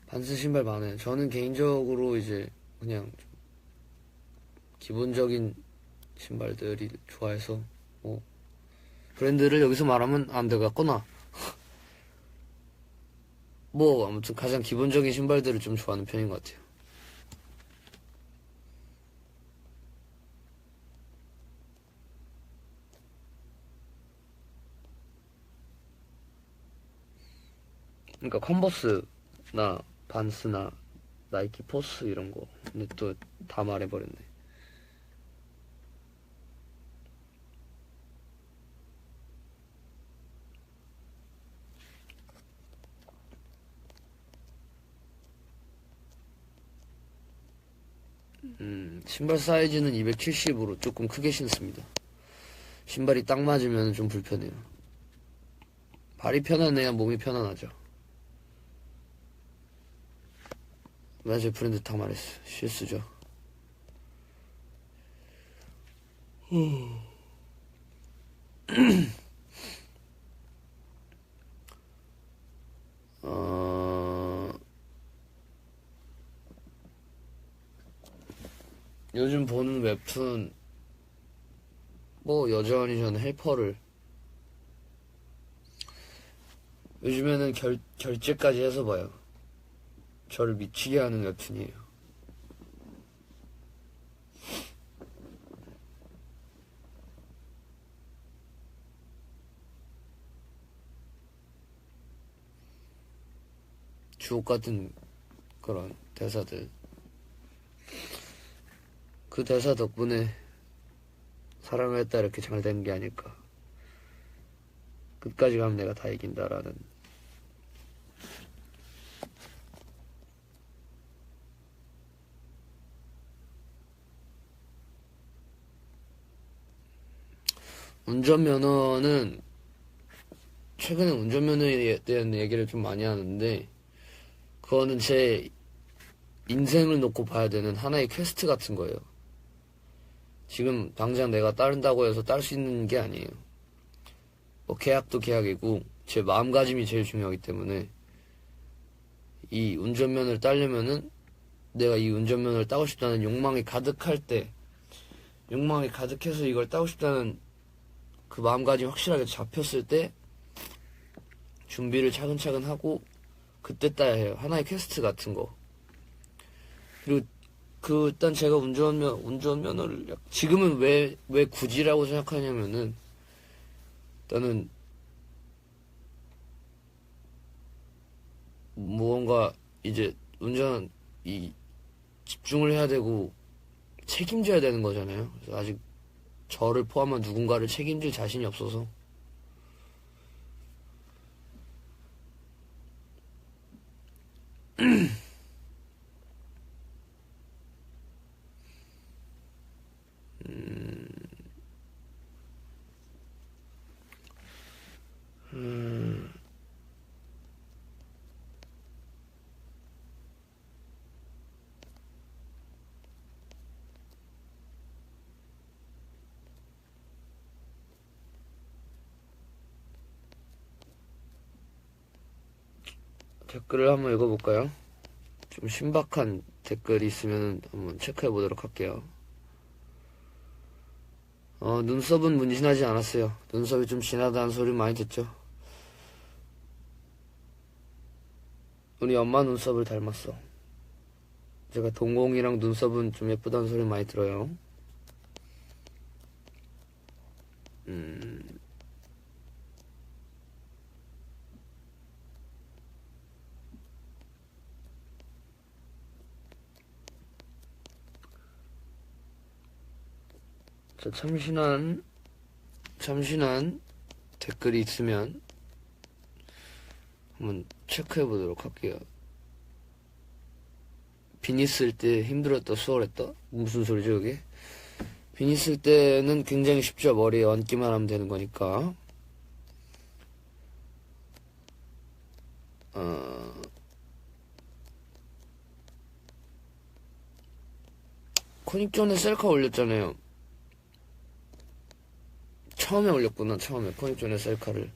반스 신발 많아요. 저는 개인적으로 이제 그냥 좀 기본적인 신발들이 좋아해서 뭐 브랜드를 여기서 말하면 안 되겠구나. 뭐 아무튼 가장 기본적인 신발들을 좀 좋아하는 편인 것 같아요. 그러니까 컨버스나 반스나 나이키 포스 이런 거. 근데 또 다 말해버렸네. 신발 사이즈는 270으로 조금 크게 신습니다. 신발이 딱 맞으면 좀 불편해요. 발이 편안해야 몸이 편안하죠. 맞아요. 브랜드 다 말했어. 실수죠. 요즘 보는 웹툰 뭐 여전히 저는 헬퍼를 요즘에는 결제까지 해서 봐요. 저를 미치게 하는 웹툰이에요. 주옥 같은 그런 대사들. 그 대사 덕분에 사랑을 했다 이렇게 잘 된 게 아닐까. 끝까지 가면 내가 다 이긴다라는. 운전면허는 최근에 운전면허에 대한 얘기를 좀 많이 하는데 그거는 제 인생을 놓고 봐야 되는 하나의 퀘스트 같은 거예요. 지금 당장 내가 따른다고 해서 딸 수 있는 게 아니에요. 뭐 계약도 계약이고 제 마음가짐이 제일 중요하기 때문에 이 운전면허를 따려면은 내가 이 운전면허를 따고 싶다는 욕망이 가득할 때 욕망이 가득해서 이걸 따고 싶다는 그 마음가짐이 확실하게 잡혔을 때 준비를 차근차근 하고 그때 따야 해요. 하나의 퀘스트 같은 거. 그리고 일단 제가 운전면허를 지금은 왜 굳이라고 생각하냐면은 일단은 무언가 이제 집중을 해야 되고 책임져야 되는 거잖아요. 그래서 아직 저를 포함한 누군가를 책임질 자신이 없어서 댓글을 한번 읽어볼까요? 좀 신박한 댓글이 있으면 한번 체크해 보도록 할게요. 눈썹은 문신하지 않았어요. 눈썹이 좀 진하다는 소리 많이 듣죠. 우리 엄마 눈썹을 닮았어. 제가 동공이랑 눈썹은 좀 예쁘다는 소리 많이 들어요. 자, 참신한 댓글이 있으면 한번 체크해 보도록 할게요. 비니 쓸 때 힘들었다, 수월했다? 무슨 소리죠, 이게? 비니 쓸 때는 굉장히 쉽죠. 머리에 얹기만 하면 되는 거니까. 코닉존에 셀카 올렸잖아요. 처음에 올렸구나, 처음에. 코닉존에 셀카를.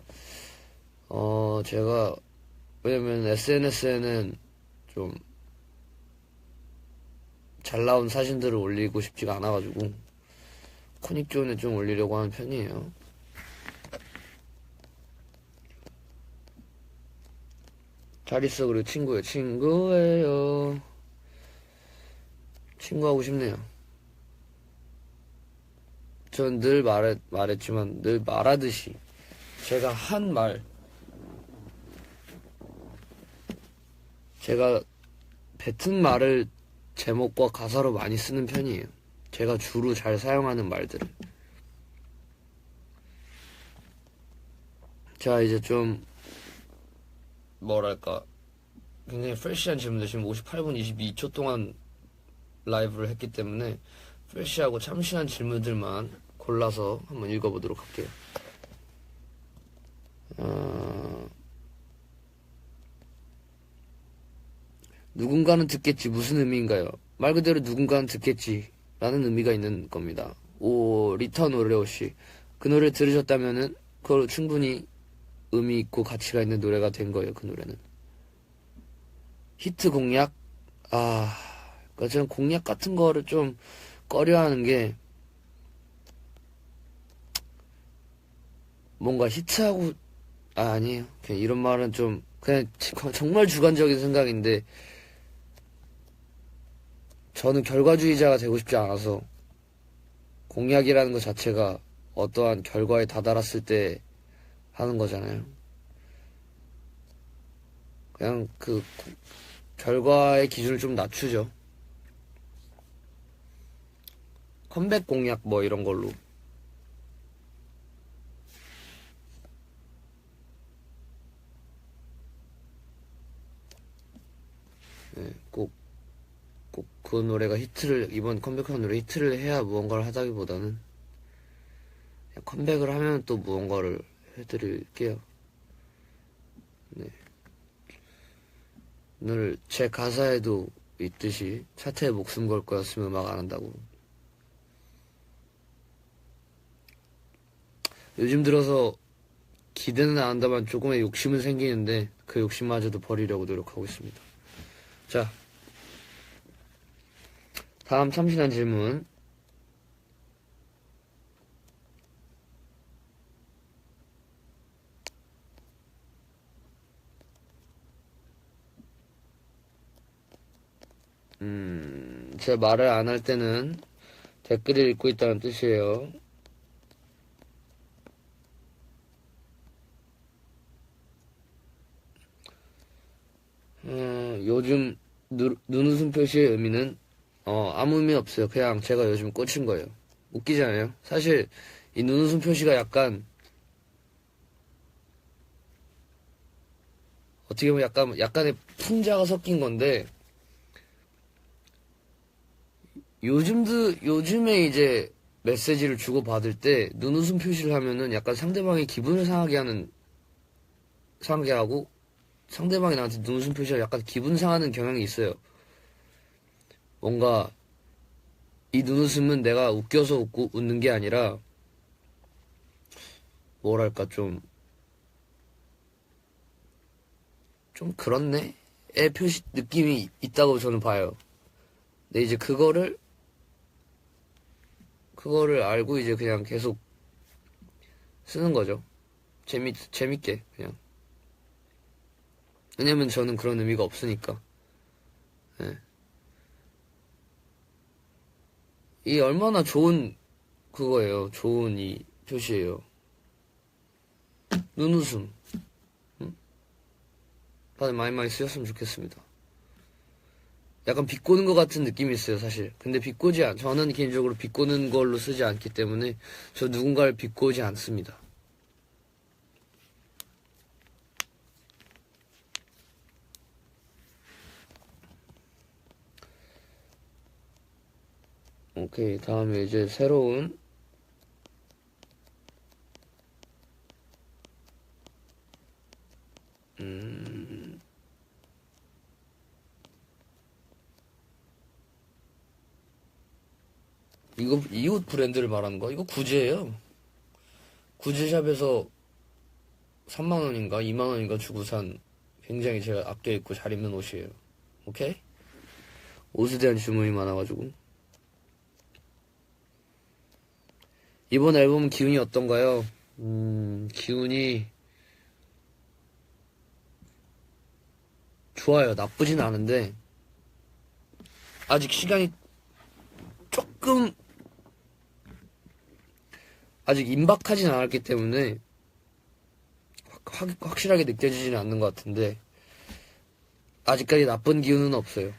제가, 왜냐면 SNS에는 좀 잘 나온 사진들을 올리고 싶지가 않아가지고, 코닉존에 좀 올리려고 하는 편이에요. 잘 있어, 그리고 친구예요. 친구하고 싶네요. 전 늘 말했지만, 늘 말하듯이, 제가 제가 뱉은 말을 제목과 가사로 많이 쓰는 편이에요. 제가 주로 잘 사용하는 말들을. 자, 이제 좀 뭐랄까, 굉장히 프레시한 질문들. 지금 58분 22초 동안 라이브를 했기 때문에 프레시하고 참신한 질문들만 골라서 한번 읽어보도록 할게요. 누군가는 듣겠지. 무슨 의미인가요? 말 그대로 누군가는 듣겠지 라는 의미가 있는 겁니다. 리턴 오레오씨, 그 노래 들으셨다면은 그걸로 충분히 의미 있고 가치가 있는 노래가 된 거예요. 그 노래는 히트 공약. 그러니까 저는 공약 같은 거를 좀 꺼려하는 게, 뭔가 히트하고 아니에요. 그냥 이런 말은 좀 그냥 정말 주관적인 생각인데, 저는 결과주의자가 되고 싶지 않아서 공약이라는 것 자체가 어떠한 결과에 다다랐을 때 하는 거잖아요. 그냥 그 결과의 기준을 좀 낮추죠. 컴백 공약 뭐 이런 걸로. 네, 꼭 그 노래가 이번 컴백한 노래 히트를 해야 무언가를 하다기보다는 그냥 컴백을 하면 또 무언가를 해드릴게요. 네. 오늘 제 가사에도 있듯이 차트에 목숨 걸 거였으면 음악 안 한다고. 요즘 들어서 기대는 안 한다만 조금의 욕심은 생기는데 그 욕심마저도 버리려고 노력하고 있습니다. 자, 다음 참신한 질문. 제 말을 안 할 때는 댓글을 읽고 있다는 뜻이에요. 요즘 눈웃음 표시의 의미는 아무 의미 없어요. 그냥 제가 요즘 꽂힌 거예요. 웃기지 않아요? 사실 이 눈웃음 표시가 약간 어떻게 보면 약간의 풍자가 섞인 건데, 요즘에 이제 메시지를 주고받을 때 눈웃음 표시를 하면은 약간 상대방이 기분을 상하게 하고, 상대방이 나한테 눈웃음 표시가 약간 기분 상하는 경향이 있어요. 뭔가 이 눈웃음은 내가 웃겨서 웃는 게 아니라, 뭐랄까, 좀 그렇네? 의 표시 느낌이 있다고 저는 봐요. 근데 이제 그거를 알고 이제 그냥 계속 쓰는 거죠. 재밌게, 그냥. 왜냐면 저는 그런 의미가 없으니까. 네. 이 얼마나 좋은 그거예요. 좋은 이 표시예요. 눈웃음. 응? 다들 많이 쓰였으면 좋겠습니다. 약간 비꼬는 것 같은 느낌이 있어요, 사실. 근데 저는 개인적으로 비꼬는 걸로 쓰지 않기 때문에 저 누군가를 비꼬지 않습니다. 오케이, 다음에 이제 새로운 이거 이 옷 브랜드를 말하는 거? 이거 구제예요. 구제샵에서 3만원인가 2만원인가 주고 산 굉장히 제가 아껴 입고 잘 입는 옷이에요. 오케이? 옷에 대한 주문이 많아가지고. 이번 앨범 기운이 어떤가요? 기운이 좋아요. 나쁘진 않은데 아직 시간이 조금 아직 임박하진 않았기 때문에 확실하게 느껴지지는 않는 것 같은데 아직까지 나쁜 기운은 없어요.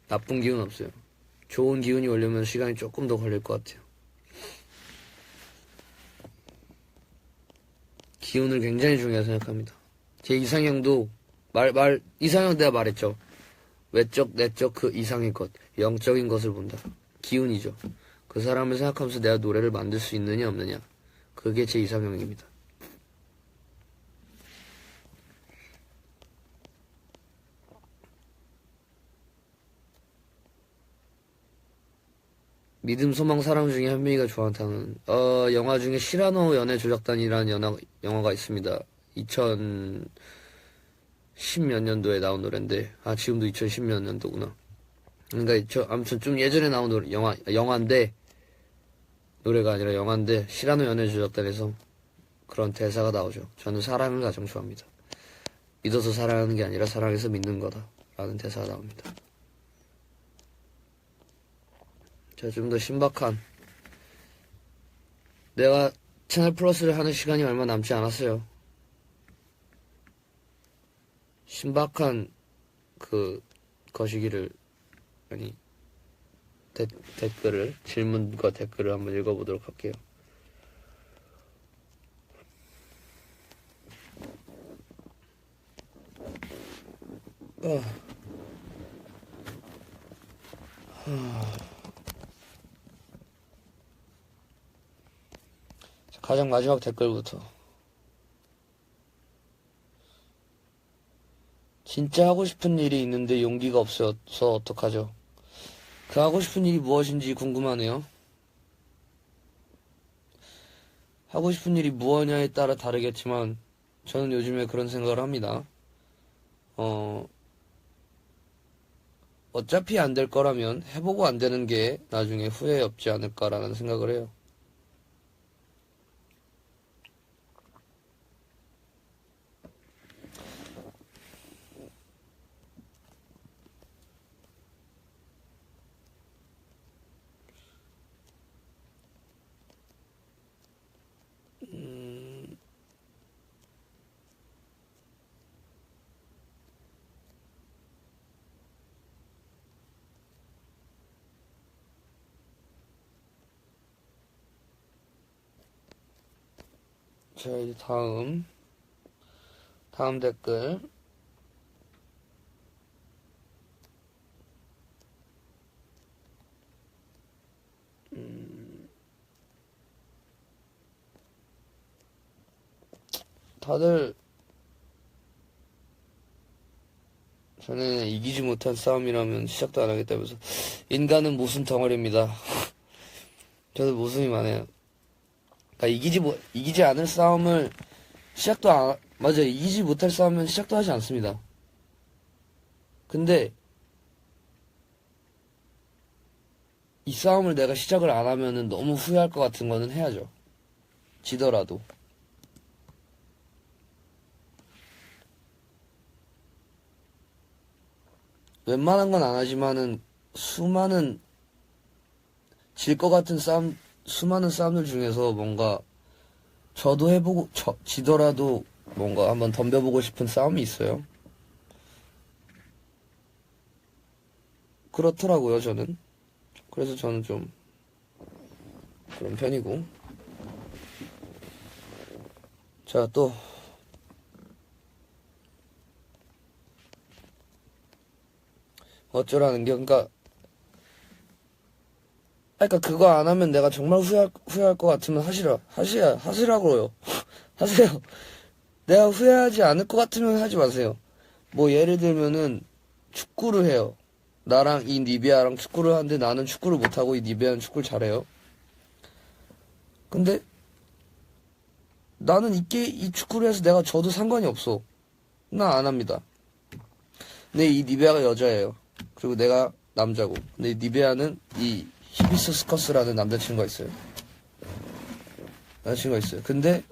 나쁜 기운은 없어요. 좋은 기운이 오려면 시간이 조금 더 걸릴 것 같아요. 기운을 굉장히 중요하게 생각합니다. 제 이상형도 이상형 내가 말했죠. 외적, 내적 그 이상의 것, 영적인 것을 본다. 기운이죠. 그 사람을 생각하면서 내가 노래를 만들 수 있느냐 없느냐. 그게 제 이상형입니다. 믿음, 소망, 사랑 중에 현민이가 좋아한다는 영화 중에 시라노 연애 조작단이라는 영화가 있습니다. 2010몇 년도에 나온 노래인데 지금도 2010몇 년도구나. 그러니까 아무튼 좀 예전에 나온 영화인데 노래가 아니라 영화인데 시라노 연애 조작단에서 그런 대사가 나오죠. 저는 사랑을 가장 좋아합니다. 믿어서 사랑하는 게 아니라 사랑해서 믿는 거다 라는 대사가 나옵니다. 자, 좀 더 신박한 내가 채널 플러스를 하는 시간이 얼마 남지 않았어요. 신박한 그 거시기를 아니 댓글을 질문과 댓글을 한번 읽어보도록 할게요. 가장 마지막 댓글부터. 진짜 하고 싶은 일이 있는데 용기가 없어서 어떡하죠? 그 하고 싶은 일이 무엇인지 궁금하네요. 하고 싶은 일이 무엇냐에 따라 다르겠지만 저는 요즘에 그런 생각을 합니다. 어차피 안 될 거라면 해보고 안 되는 게 나중에 후회 없지 않을까라는 생각을 해요. 자, 이제 다음 댓글. 다들 전에는 이기지 못한 싸움이라면 시작도 안 하겠다면서 인간은 모순 덩어리입니다. 저도 모순이 많아요. 그러니까 이기지 않을 싸움을 맞아요. 이기지 못할 싸움은 시작도 하지 않습니다. 근데 이 싸움을 내가 시작을 안 하면은 너무 후회할 것 같은 거는 해야죠. 지더라도. 웬만한 건 안 하지만은 수많은 질 것 같은 싸움, 수많은 싸움들 중에서 뭔가 저도 해보고 지더라도 뭔가 한번 덤벼보고 싶은 싸움이 있어요. 그렇더라고요, 저는. 그래서 저는 좀 그런 편이고. 자, 또 어쩌라는 게, 그러니까 그거 안 하면 내가 정말 후회할 것 같으면 하시라고요. 하세요. 내가 후회하지 않을 것 같으면 하지 마세요. 뭐 예를 들면은 축구를 해요. 나랑 이 니비아랑 축구를 하는데 나는 축구를 못하고 이 니비아는 축구를 잘해요. 근데 나는 이 축구를 해서 내가 져도 상관이 없어. 나 안 합니다. 근데 이 니비아가 여자예요. 그리고 내가 남자고. 근데 이 니비아는 이 히비스커스라는 남자친구가 있어요. 남자친구가 있어요. 근데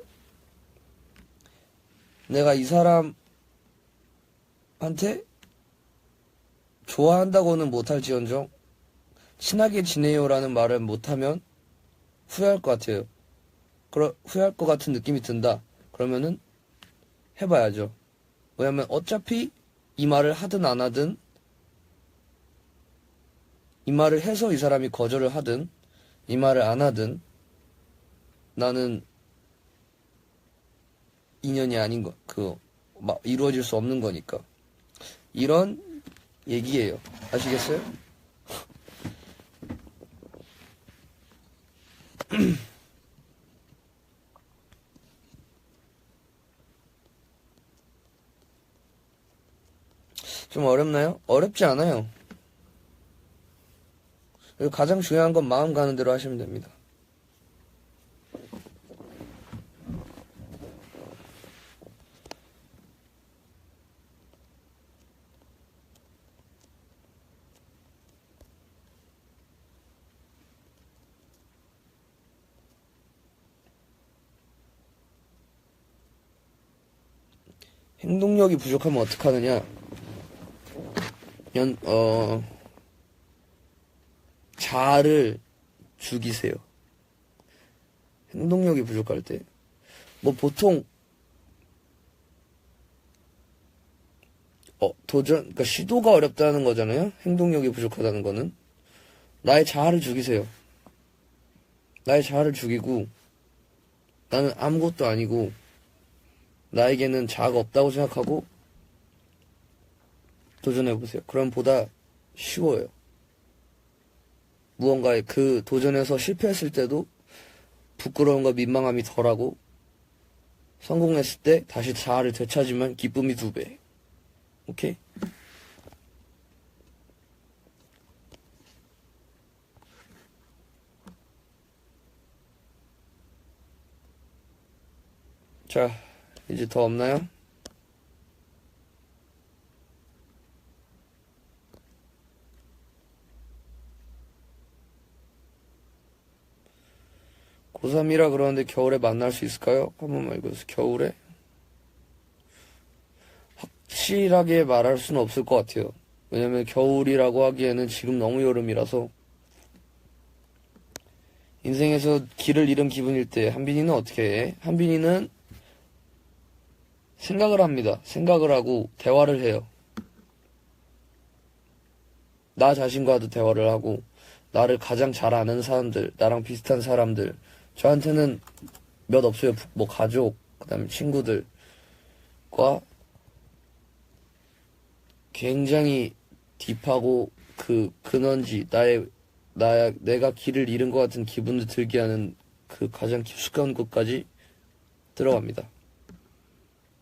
내가 이 사람한테 좋아한다고는 못할지언정 친하게 지내요라는 말을 못하면 후회할 것 같아요. 후회할 것 같은 느낌이 든다. 그러면은 해봐야죠. 왜냐면 어차피 이 말을 하든 안 하든, 이 말을 해서 이 사람이 거절을 하든 이 말을 안 하든 나는 인연이 아닌 거, 이루어질 수 없는 거니까. 이런 얘기예요. 아시겠어요? 좀 어렵나요? 어렵지 않아요. 그리고 가장 중요한 건 마음 가는 대로 하시면 됩니다. 행동력이 부족하면 어떡하느냐? 자아를 죽이세요. 행동력이 부족할 때. 뭐 보통, 그러니까 시도가 어렵다는 거잖아요? 행동력이 부족하다는 거는. 나의 자아를 죽이세요. 나의 자아를 죽이고, 나는 아무것도 아니고, 나에게는 자아가 없다고 생각하고, 도전해보세요. 그럼 보다 쉬워요. 무언가에 그 도전에서 실패했을 때도 부끄러움과 민망함이 덜하고, 성공했을 때 다시 자아를 되찾으면 기쁨이 2배. 오케이? 자, 이제 더 없나요? 고3이라 그러는데 겨울에 만날 수 있을까요? 한 번만 읽어주세요. 겨울에? 확실하게 말할 수는 없을 것 같아요. 왜냐면 겨울이라고 하기에는 지금 너무 여름이라서. 인생에서 길을 잃은 기분일 때 한빈이는 어떻게 해? 한빈이는 생각을 합니다. 생각을 하고 대화를 해요. 나 자신과도 대화를 하고, 나를 가장 잘 아는 사람들, 나랑 비슷한 사람들, 저한테는 몇 없어요. 뭐 가족, 그다음에 친구들과 굉장히 딥하고 그 근원지, 내가 길을 잃은 것 같은 기분을 들게 하는 그 가장 깊숙한 곳까지 들어갑니다.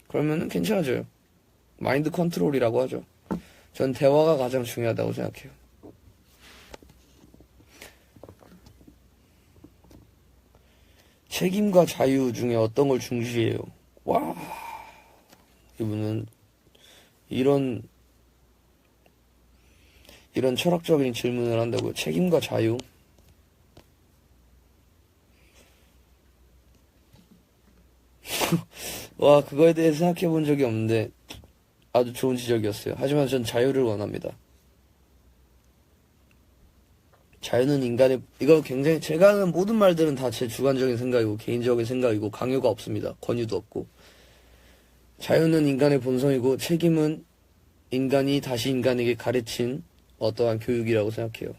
그러면은 괜찮아져요. 마인드 컨트롤이라고 하죠. 전 대화가 가장 중요하다고 생각해요. 책임과 자유 중에 어떤 걸 중시해요? 와, 이분은 이런 철학적인 질문을 한다고요. 책임과 자유? 와, 그거에 대해 생각해 본 적이 없는데 아주 좋은 지적이었어요. 하지만 전 자유를 원합니다. 자유는 인간의, 이거 굉장히, 제가 하는 모든 말들은 다 제 주관적인 생각이고, 개인적인 생각이고, 강요가 없습니다. 권유도 없고. 자유는 인간의 본성이고, 책임은 인간이 다시 인간에게 가르친 어떠한 교육이라고 생각해요.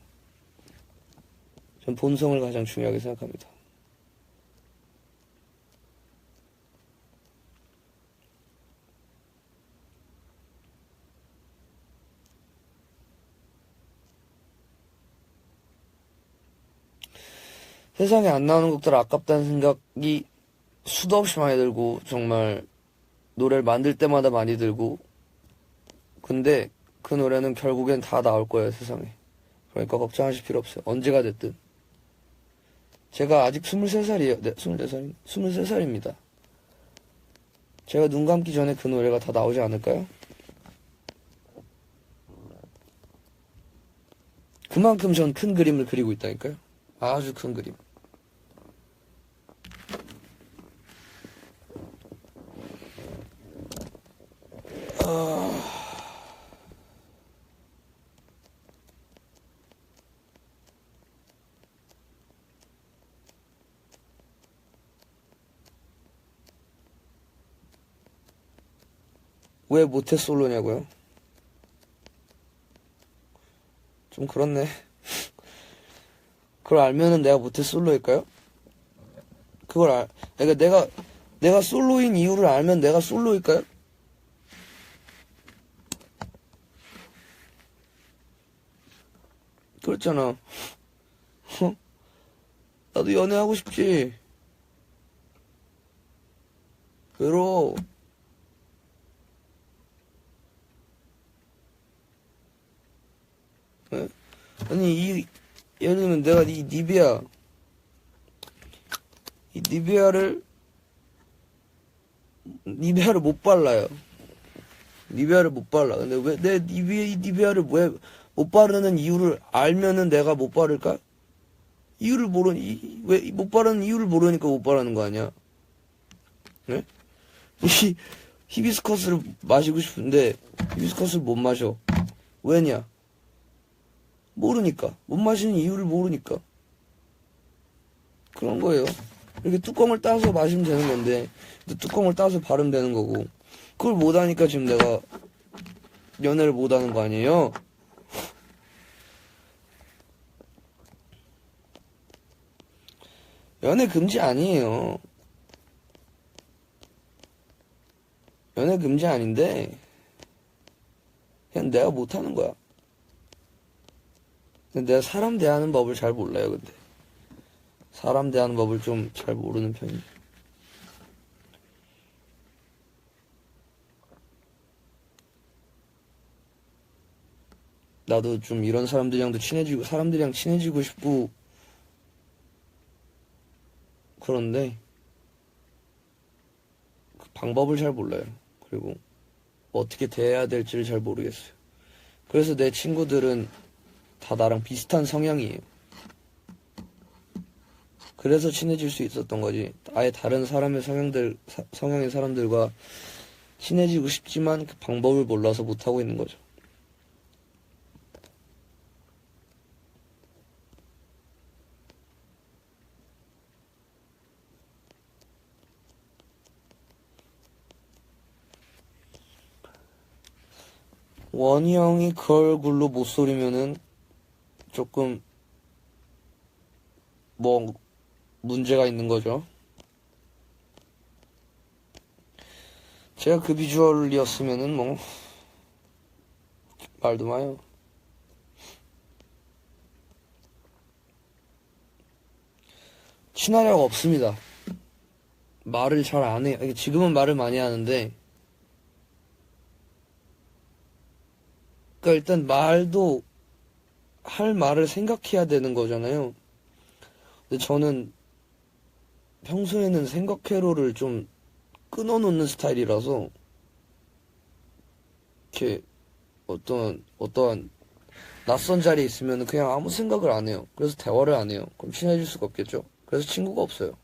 전 본성을 가장 중요하게 생각합니다. 세상에 안 나오는 곡들 아깝다는 생각이 수도 없이 많이 들고, 정말 노래를 만들 때마다 많이 들고, 근데 그 노래는 결국엔 다 나올 거예요, 세상에. 그러니까 걱정하실 필요 없어요. 언제가 됐든. 제가 아직 23살이에요. 네, 24살, 23살입니다. 제가 눈 감기 전에 그 노래가 다 나오지 않을까요? 그만큼 전 큰 그림을 그리고 있다니까요. 아주 큰 그림. 왜 모태솔로냐고요? 좀 그렇네. 그걸 알면은 내가 모태솔로일까요? 그러니까 내가 솔로인 이유를 알면 내가 솔로일까요? 그렇잖아. 나도 연애하고 싶지. 외로워. 네? 아니, 예를 들면 내가 이 니베아를 못 발라요. 니베아를 못 발라. 근데 왜 내 니베아를 왜 못 바르는 이유를 알면은 내가 못 바를까? 왜 못 바르는 이유를 모르니까 못 바르는 거 아니야? 네? 이 히비스커스를 마시고 싶은데 히비스커스를 못 마셔. 왜냐? 모르니까. 못 마시는 이유를 모르니까. 그런 거예요. 이렇게 뚜껑을 따서 마시면 되는 건데 뚜껑을 따서 바르면 되는 거고, 그걸 못하니까 지금 내가 연애를 못하는 거 아니에요? 연애 금지 아니에요. 연애 금지 아닌데 그냥 내가 못하는 거야. 근데 내가 사람 대하는 법을 잘 몰라요. 근데 사람 대하는 법을 좀 잘 모르는 편이에요. 나도 좀 이런 사람들이랑도 사람들이랑 친해지고 싶고 그런데 그 방법을 잘 몰라요. 그리고 어떻게 대해야 될지를 잘 모르겠어요. 그래서 내 친구들은 다 나랑 비슷한 성향이에요. 그래서 친해질 수 있었던 거지. 아예 다른 사람의 성향의 사람들과 친해지고 싶지만 그 방법을 몰라서 못하고 있는 거죠. 원희 형이 그 얼굴로 못소리면은 조금 뭐 문제가 있는 거죠. 제가 그 비주얼이었으면은 뭐 말도 마요. 친화력 없습니다. 말을 잘 안 해요. 지금은 말을 많이 하는데, 그러니까 일단 말도 할 말을 생각해야 되는 거잖아요. 근데 저는 평소에는 생각 회로를 좀 끊어놓는 스타일이라서 이렇게 어떠한 낯선 자리에 있으면 그냥 아무 생각을 안 해요. 그래서 대화를 안 해요. 그럼 친해질 수가 없겠죠. 그래서 친구가 없어요.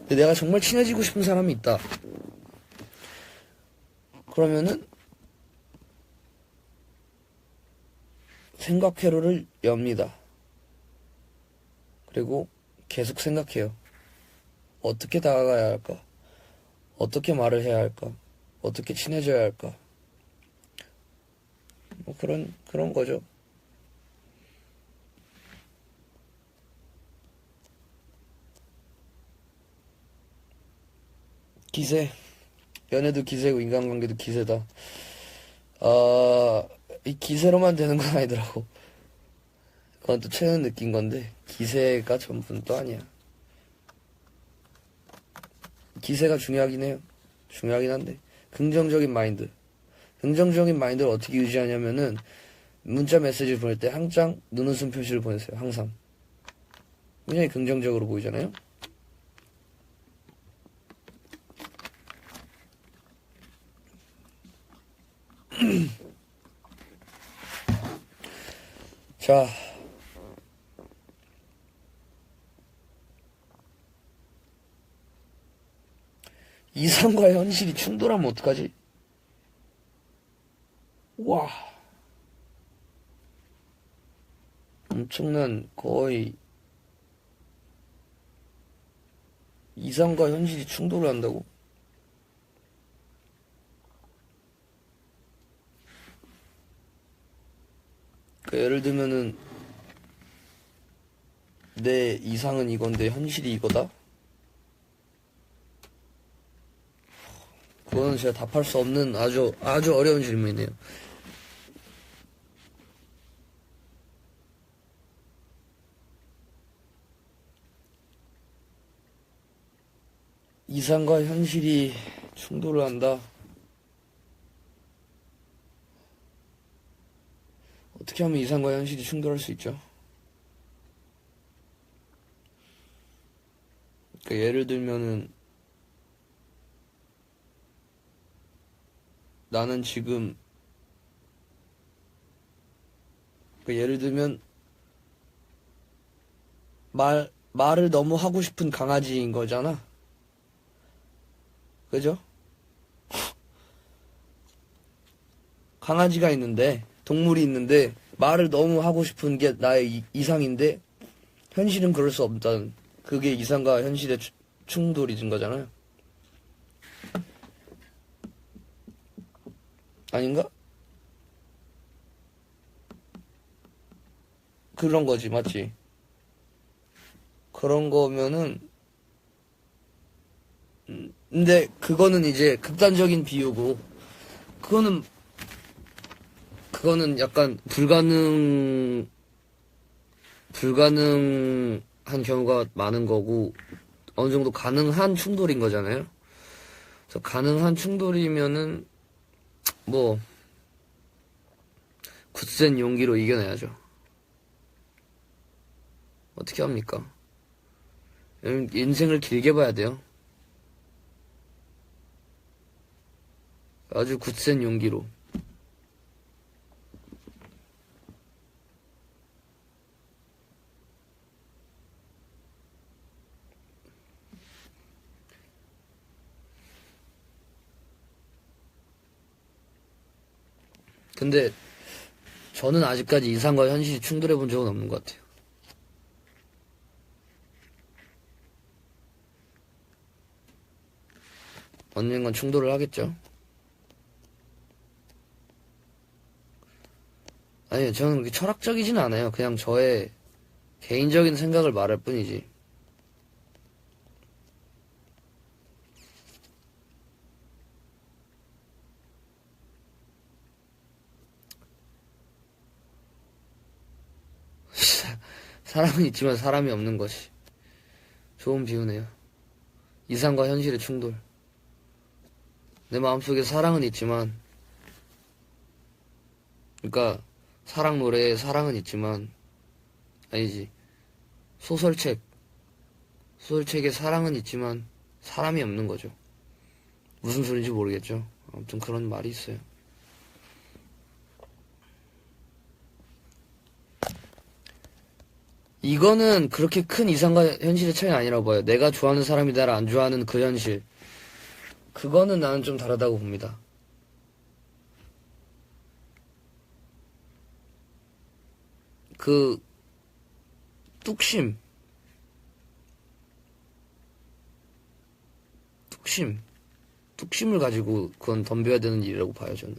근데 내가 정말 친해지고 싶은 사람이 있다. 그러면은 생각 회로를 엽니다. 그리고 계속 생각해요. 어떻게 다가가야 할까? 어떻게 말을 해야 할까? 어떻게 친해져야 할까? 뭐 그런 거죠. 기세. 연애도 기세고 인간관계도 기세다. 이 기세로만 되는 건 아니더라고. 그건 또 최근 느낀 건데 기세가 전부는 또 아니야. 기세가 중요하긴 해요. 중요하긴 한데 긍정적인 마인드를 어떻게 유지하냐면은 문자 메시지를 보낼 때 항상 눈웃음 표시를 보내세요. 항상. 굉장히 긍정적으로 보이잖아요. 자, 이상과 현실이 충돌하면 어떡하지? 와, 엄청난 거의 이상과 현실이 충돌을 한다고? 그러니까 예를 들면은 내 이상은 이건데 현실이 이거다? 그거는 제가 답할 수 없는 아주 어려운 질문이네요. 이상과 현실이 충돌을 한다. 어떻게 하면 이상과 현실이 충돌할 수 있죠? 그러니까 예를 들면은 나는 지금 그러니까 예를 들면 말을 너무 하고 싶은 강아지인 거잖아. 그죠? 강아지가 있는데 동물이 있는데 말을 너무 하고 싶은 게 나의 이상인데 현실은 그럴 수 없다는 그게 이상과 현실의 충돌이 된 거잖아요. 아닌가? 그런 거지, 맞지? 그런 거면은 근데 그거는 이제 극단적인 비유고 그거는 약간 불가능한 경우가 많은 거고 어느 정도 가능한 충돌인 거잖아요. 그래서 가능한 충돌이면은 뭐 굳센 용기로 이겨내야죠. 어떻게 합니까? 인생을 길게 봐야 돼요. 아주 굳센 용기로. 근데 저는 아직까지 이상과 현실이 충돌해 본 적은 없는 것 같아요. 언젠간 충돌을 하겠죠. 아니요, 저는 그렇게 철학적이진 않아요. 그냥 저의 개인적인 생각을 말할 뿐이지. 사람은 있지만 사람이 없는 것이. 좋은 비유네요. 이상과 현실의 충돌. 내 마음속에 사랑은 있지만, 그러니까 사랑 노래에 사랑은 있지만, 아니지. 소설책에 사랑은 있지만 사람이 없는 거죠. 무슨 소리인지 모르겠죠. 아무튼 그런 말이 있어요. 이거는 그렇게 큰 이상과 현실의 차이는 아니라고 봐요. 내가 좋아하는 사람이 나를 안 좋아하는 그 현실. 그거는 나는 좀 다르다고 봅니다. 그 뚝심 뚝심을 가지고 그건 덤벼야 되는 일이라고 봐요, 저는.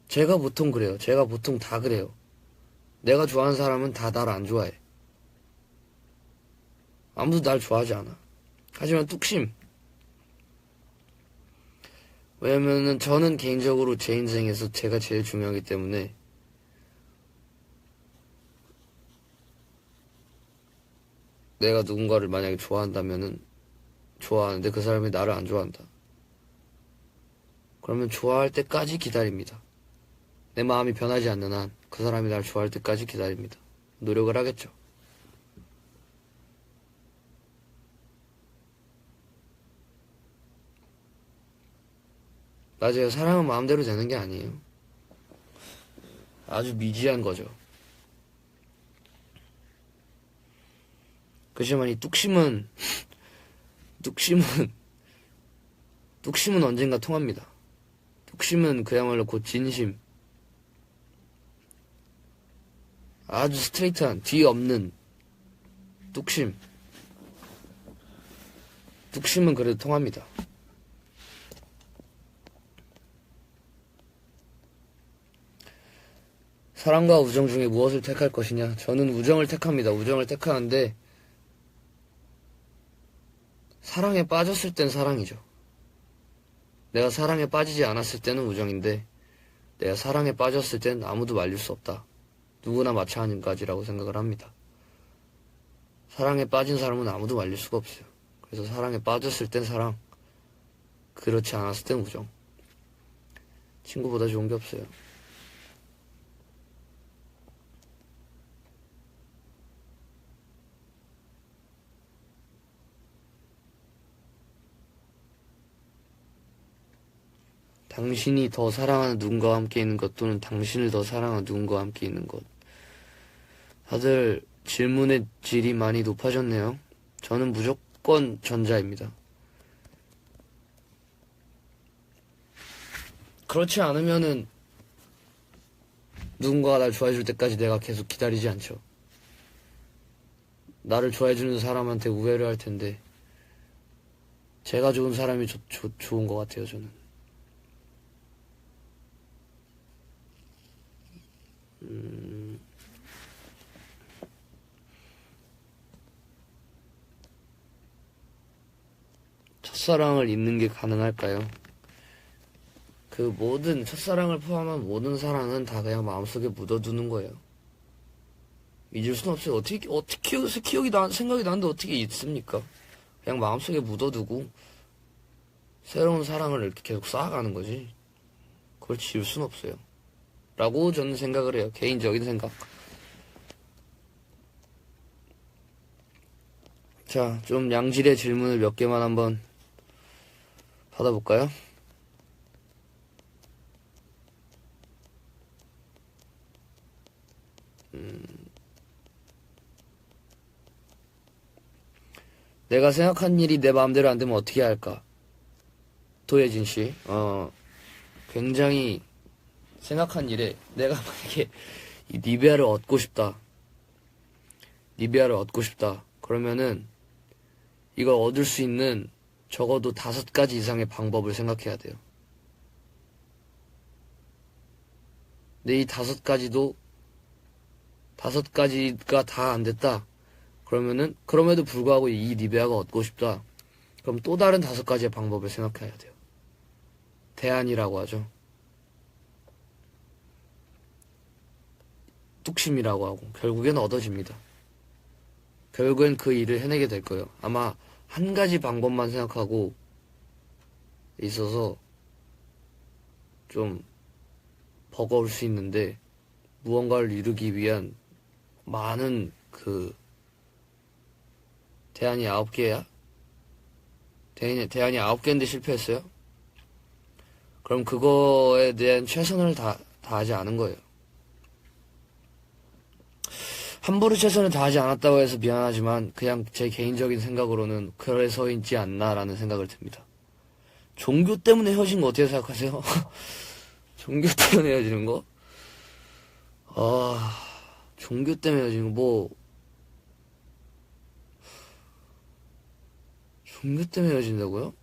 제가 보통 그래요. 제가 보통 다 그래요. 내가 좋아하는 사람은 다 날 안 좋아해. 아무도 날 좋아하지 않아. 하지만 뚝심. 왜냐면은 저는 개인적으로 제 인생에서 제가 제일 중요하기 때문에 내가 누군가를 만약에 좋아한다면은 좋아하는데 그 사람이 나를 안 좋아한다. 그러면 좋아할 때까지 기다립니다. 내 마음이 변하지 않는 한 그 사람이 날 좋아할 때까지 기다립니다. 노력을 하겠죠. 맞아요. 사랑은 마음대로 되는 게 아니에요. 아주 미지한 거죠. 그렇지만 이 뚝심은 언젠가 통합니다. 뚝심은 그야말로 곧 진심. 아주 스트레이트한, 뒤 없는 뚝심. 뚝심은 그래도 통합니다. 사랑과 우정 중에 무엇을 택할 것이냐? 저는 우정을 택합니다. 우정을 택하는데 사랑에 빠졌을 땐 사랑이죠. 내가 사랑에 빠지지 않았을 때는 우정인데 내가 사랑에 빠졌을 땐 아무도 말릴 수 없다. 누구나 마찬가지라고 생각을 합니다. 사랑에 빠진 사람은 아무도 말릴 수가 없어요. 그래서 사랑에 빠졌을 땐 사랑, 그렇지 않았을 땐 우정. 친구보다 좋은 게 없어요. 당신이 더 사랑하는 누군가와 함께 있는 것 또는 당신을 더 사랑하는 누군가와 함께 있는 것. 다들 질문의 질이 많이 높아졌네요. 저는 무조건 전자입니다. 그렇지 않으면은 누군가가 날 좋아해줄 때까지 내가 계속 기다리지 않죠. 나를 좋아해주는 사람한테 우애를 할 텐데 제가 좋은 사람이 좋은 것 같아요, 저는. 첫사랑을 잊는 게 가능할까요? 그 모든 첫사랑을 포함한 모든 사랑은 다 그냥 마음속에 묻어두는 거예요. 잊을 수는 없어요. 어떻게 생각이 나는데 어떻게 잊습니까? 그냥 마음속에 묻어두고 새로운 사랑을 이렇게 계속 쌓아가는 거지. 그걸 지울 수는 없어요. 라고 저는 생각을 해요. 개인적인 생각. 자, 좀 양질의 질문을 몇 개만 한번 받아볼까요? 내가 생각한 일이 내 마음대로 안 되면 어떻게 할까? 도예진 씨, 굉장히 생각한 일에 내가 만약에 이 니베아를 얻고 싶다. 그러면은 이걸 얻을 수 있는 적어도 5가지 이상의 방법을 생각해야 돼요. 근데 이 5가지가 다 안 됐다. 그러면은 그럼에도 불구하고 이 니베아가 얻고 싶다. 그럼 또 다른 5가지의 방법을 생각해야 돼요. 대안이라고 하죠. 뚝심이라고 하고 결국엔 얻어집니다. 결국엔 그 일을 해내게 될 거예요. 아마 한 가지 방법만 생각하고 있어서 좀 버거울 수 있는데 무언가를 이루기 위한 많은 대안이 9개야? 대안이 9개인데 실패했어요? 그럼 그거에 대한 최선을 다하지 않은 거예요. 함부로 최선을 다하지 않았다고 해서 미안하지만 그냥 제 개인적인 생각으로는 그래서인지 않나라는 생각을 듭니다. 종교 때문에 헤어진 거 어떻게 생각하세요? 종교 때문에 헤어지는 거? 아, 종교 때문에 헤어지는 거 뭐 종교 때문에 헤어진다고요?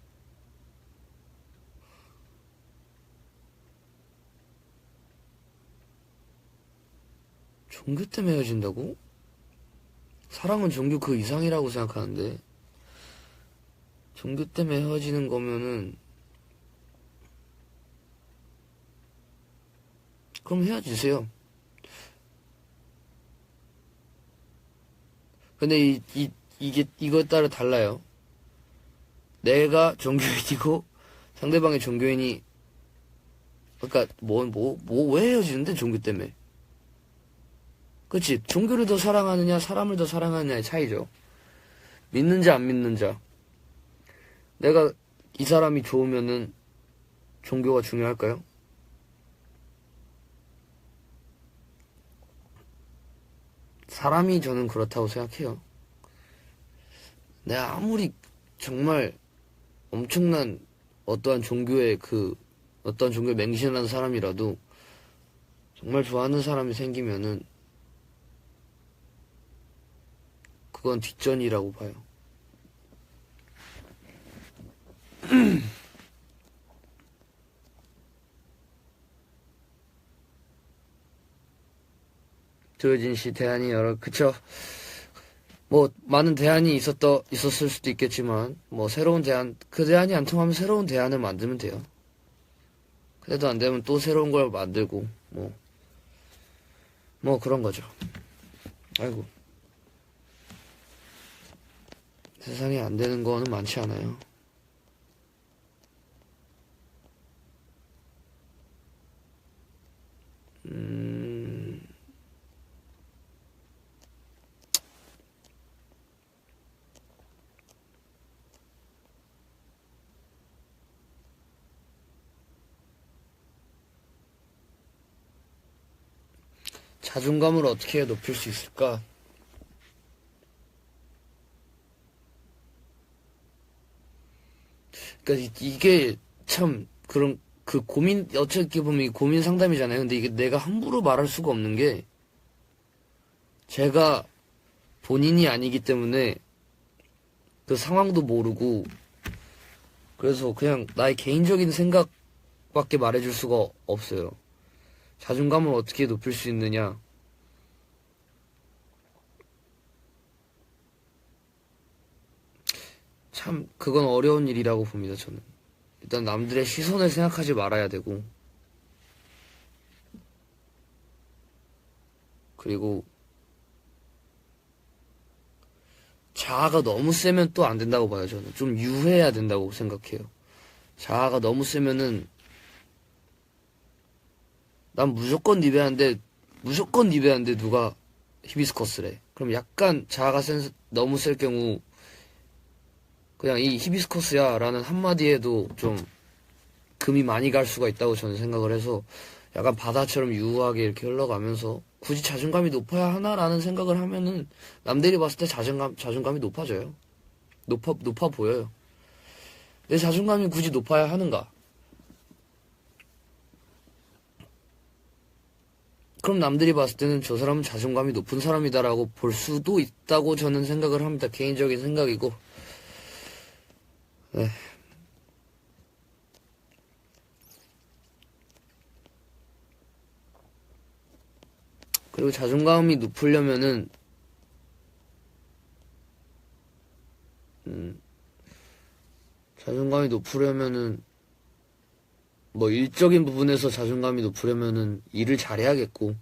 종교 때문에 헤어진다고? 사랑은 종교 그 이상이라고 생각하는데 종교 때문에 헤어지는 거면은 그럼 헤어지세요. 근데 이거에 따라 달라요. 내가 종교인이고 상대방의 종교인이 그러니까 왜 헤어지는데 종교 때문에? 그치? 종교를 더 사랑하느냐 사람을 더 사랑하느냐의 차이죠. 믿는 자 안 믿는 자. 내가 이 사람이 좋으면은 종교가 중요할까요? 사람이 저는 그렇다고 생각해요. 내가 아무리 정말 엄청난 어떠한 종교에 어떠한 종교에 맹신하는 사람이라도 정말 좋아하는 사람이 생기면은 그건 뒷전이라고 봐요. 조효진 씨 대안이 그쵸. 뭐 많은 대안이 있었을 수도 있겠지만 뭐 새로운 대안 그 대안이 안 통하면 새로운 대안을 만들면 돼요. 그래도 안 되면 또 새로운 걸 만들고 뭐 그런 거죠. 아이고 세상에 안 되는 거는 많지 않아요. 자존감을 어떻게 높일 수 있을까? 그러니까 이게 참 그런 그 고민 어떻게 보면 이 고민 상담이잖아요. 근데 이게 내가 함부로 말할 수가 없는 게 제가 본인이 아니기 때문에 그 상황도 모르고 그래서 그냥 나의 개인적인 생각밖에 말해줄 수가 없어요. 자존감을 어떻게 높일 수 있느냐? 참 그건 어려운 일이라고 봅니다. 저는 일단 남들의 시선을 생각하지 말아야 되고 그리고 자아가 너무 세면 또 안 된다고 봐요. 저는 좀 유해해야 된다고 생각해요. 자아가 너무 세면은 난 무조건 니베한데 누가 히비스커스래. 그럼 약간 자아가 너무 셀 경우 그냥 이 히비스커스야 라는 한마디에도 좀 금이 많이 갈 수가 있다고 저는 생각을 해서 약간 바다처럼 유하게 이렇게 흘러가면서 굳이 자존감이 높아야 하나라는 생각을 하면은 남들이 봤을 때 자존감이 높아져요. 높아 보여요. 내 자존감이 굳이 높아야 하는가? 그럼 남들이 봤을 때는 저 사람은 자존감이 높은 사람이다라고 볼 수도 있다고 저는 생각을 합니다. 개인적인 생각이고. 네. 그리고 자존감이 높으려면은 자존감이 높으려면은 뭐 일적인 부분에서 자존감이 높으려면은 일을 잘해야겠고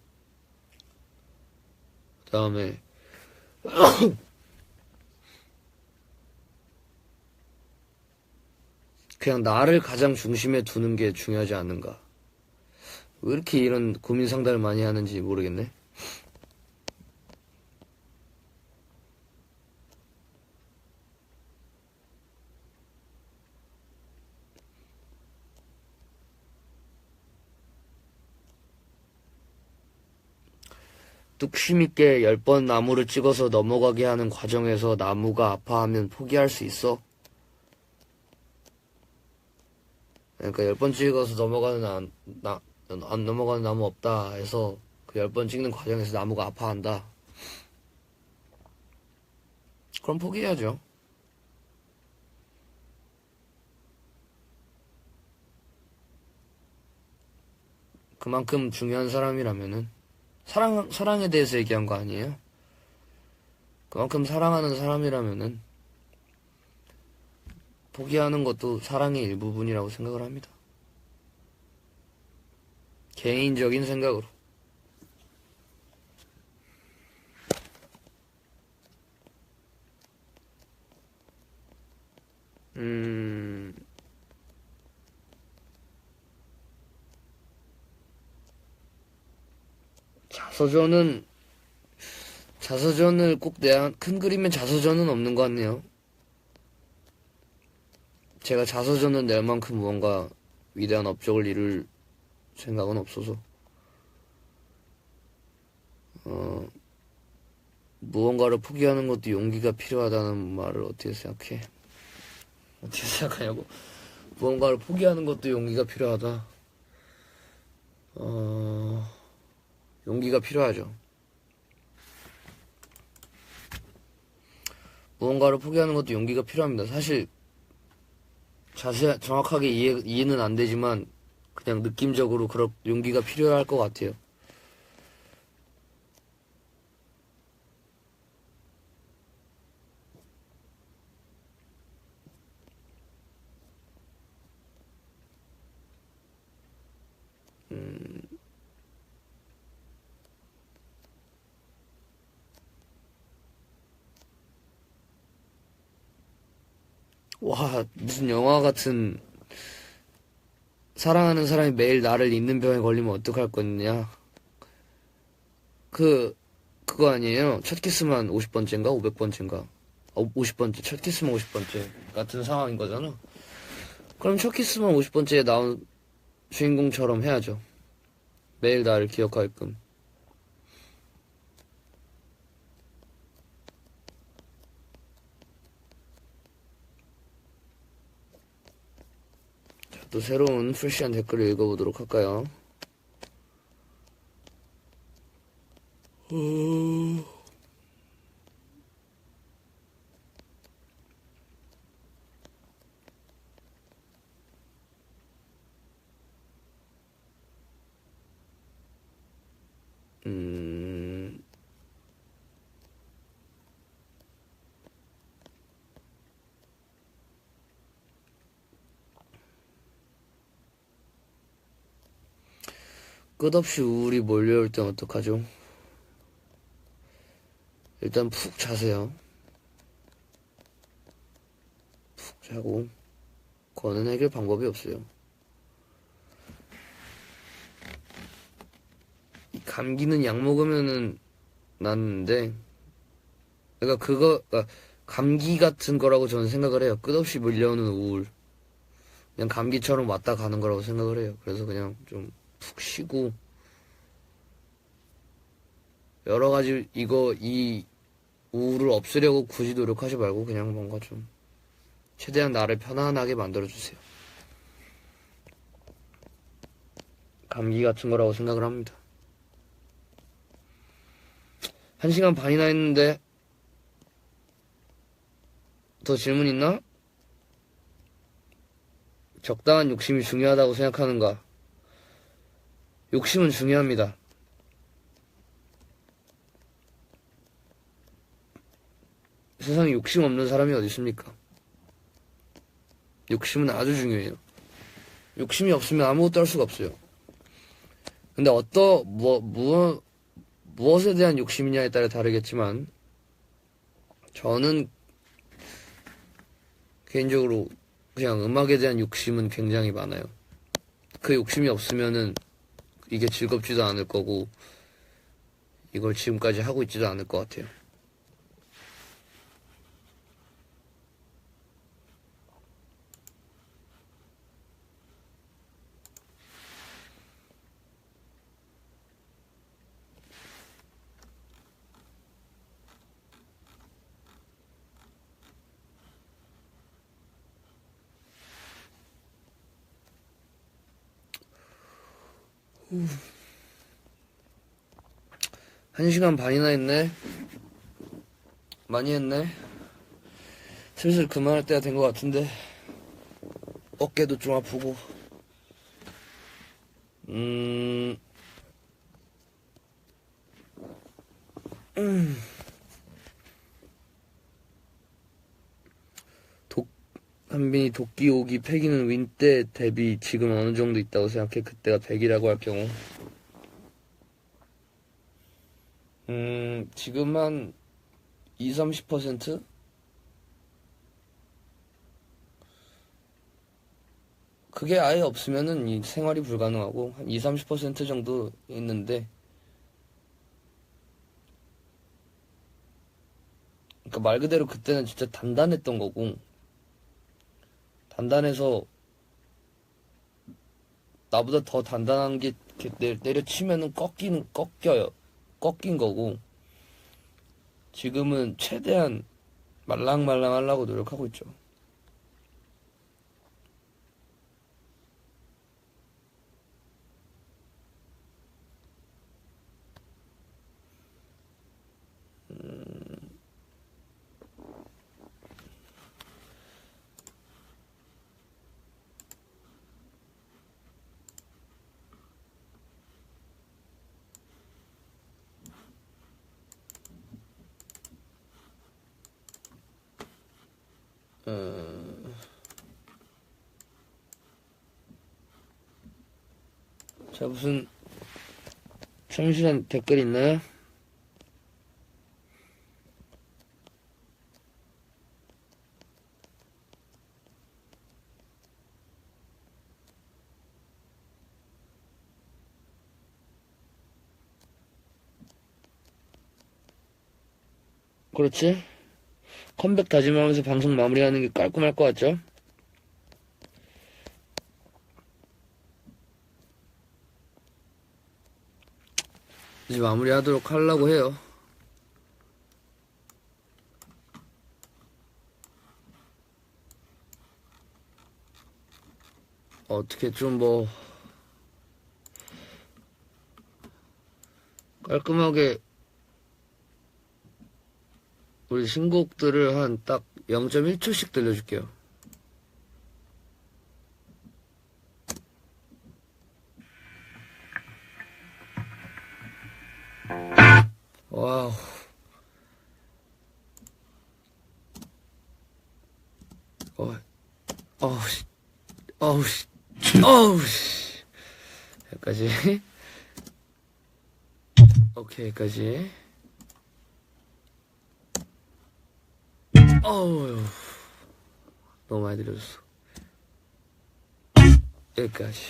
그다음에 그냥 나를 가장 중심에 두는 게 중요하지 않는가. 왜 이렇게 이런 고민 상담을 많이 하는지 모르겠네. 뚝심 있게 10번 나무를 찍어서 넘어가게 하는 과정에서 나무가 아파하면 포기할 수 있어? 그러니까 10번 찍어서 안 넘어가는 나무 없다 해서 그 10번 찍는 과정에서 나무가 아파한다. 그럼 포기해야죠. 그만큼 중요한 사람이라면은 사랑에 대해서 얘기한 거 아니에요? 그만큼 사랑하는 사람이라면은 포기하는 것도 사랑의 일부분이라고 생각을 합니다. 개인적인 생각으로. 자서전을 꼭 내야, 큰 그림엔 자서전은 없는 것 같네요. 제가 자서전을 낼 만큼 무언가 위대한 업적을 이룰 생각은 없어서, 무언가를 포기하는 것도 용기가 필요하다는 말을 어떻게 생각해? 어떻게 생각하냐고? 무언가를 포기하는 것도 용기가 필요하다. 용기가 필요하죠. 무언가를 포기하는 것도 용기가 필요합니다. 사실 정확하게 이해는 안 되지만 그냥 느낌적으로 그런 용기가 필요할 것 같아요. 와, 무슨 영화 같은, 사랑하는 사람이 매일 나를 잊는 병에 걸리면 어떡할 거냐. 그거 아니에요? 첫 키스만 50번째인가? 500번째인가? 50번째, 첫 키스만 50번째 같은 상황인 거잖아. 그럼 첫 키스만 50번째에 나온 주인공처럼 해야죠. 매일 나를 기억할끔. 자, 또 새로운 프레시한 댓글을 읽어보도록 할까요? 끝없이 우울이 몰려올 땐 어떡하죠? 일단 푹 자세요. 푹 자고, 그거는 해결 방법이 없어요. 감기는 약 먹으면은 낫는데, 그러니까 감기 같은 거라고 저는 생각을 해요. 끝없이 밀려오는 우울. 그냥 감기처럼 왔다 가는 거라고 생각을 해요. 그래서 그냥 좀 푹 쉬고, 여러 가지 이 우울을 없애려고 굳이 노력하지 말고 그냥 뭔가 좀 최대한 나를 편안하게 만들어주세요. 감기 같은 거라고 생각을 합니다. 1시간 반이나 했는데 더 질문 있나? 적당한 욕심이 중요하다고 생각하는가? 욕심은 중요합니다. 세상에 욕심 없는 사람이 어디 있습니까? 욕심은 아주 중요해요. 욕심이 없으면 아무것도 할 수가 없어요. 근데 무엇에 대한 욕심이냐에 따라 다르겠지만, 저는 개인적으로 그냥 음악에 대한 욕심은 굉장히 많아요. 그 욕심이 없으면은 이게 즐겁지도 않을 거고, 이걸 지금까지 하고 있지도 않을 것 같아요. 1시간 반이나 했네. 많이 했네. 슬슬 그만할 때가 된 것 같은데. 어깨도 좀 아프고. 한빈이 도끼 오기 패기는 윈 때 대비 지금 어느 정도 있다고 생각해? 그때가 100이라고 할 경우. 지금 한 20-30%? 그게 아예 없으면은 이 생활이 불가능하고 한 20-30% 정도 있는데, 그러니까 말 그대로 그때는 진짜 단단했던 거고, 단단해서 나보다 더 단단한 게 이렇게 내려치면은 꺾인 거고, 지금은 최대한 말랑말랑 하려고 노력하고 있죠. 자, 무슨 참신한 댓글 있나요? 그렇지? 컴백 다짐하면서 방송 마무리하는 게 깔끔할 것 같죠? 이제 마무리하도록 하려고 해요. 어떻게 좀 깔끔하게 우리 신곡들을 한 딱 0.1초씩 들려줄게요. 와우. 어우씨. 어우씨. 어우씨. 여기까지. 오케이, 여기까지. 어우. 너무 많이 들려줬어. 여기까지.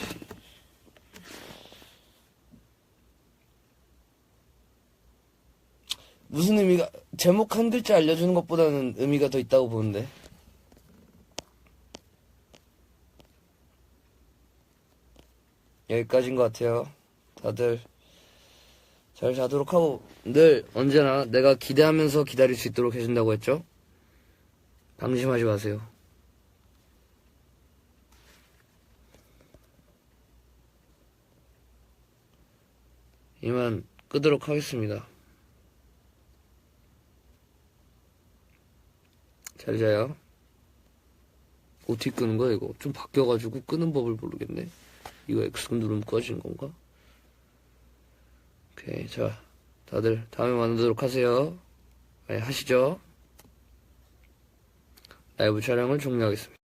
무슨 의미가, 제목 한 글자 알려주는 것보다는 의미가 더 있다고 보는데. 여기까지인 것 같아요. 다들 잘 자도록 하고, 늘 언제나 내가 기대하면서 기다릴 수 있도록 해준다고 했죠? 방심하지 마세요. 이만 끄도록 하겠습니다. 잘 자요. 어떻게 끄는 거야 이거? 좀 바뀌어가지고 끄는 법을 모르겠네. 이거 X 누르면 꺼지는 건가? 오케이, 자, 다들 다음에 만나도록 하세요. 네, 하시죠. 라이브 촬영을 종료하겠습니다.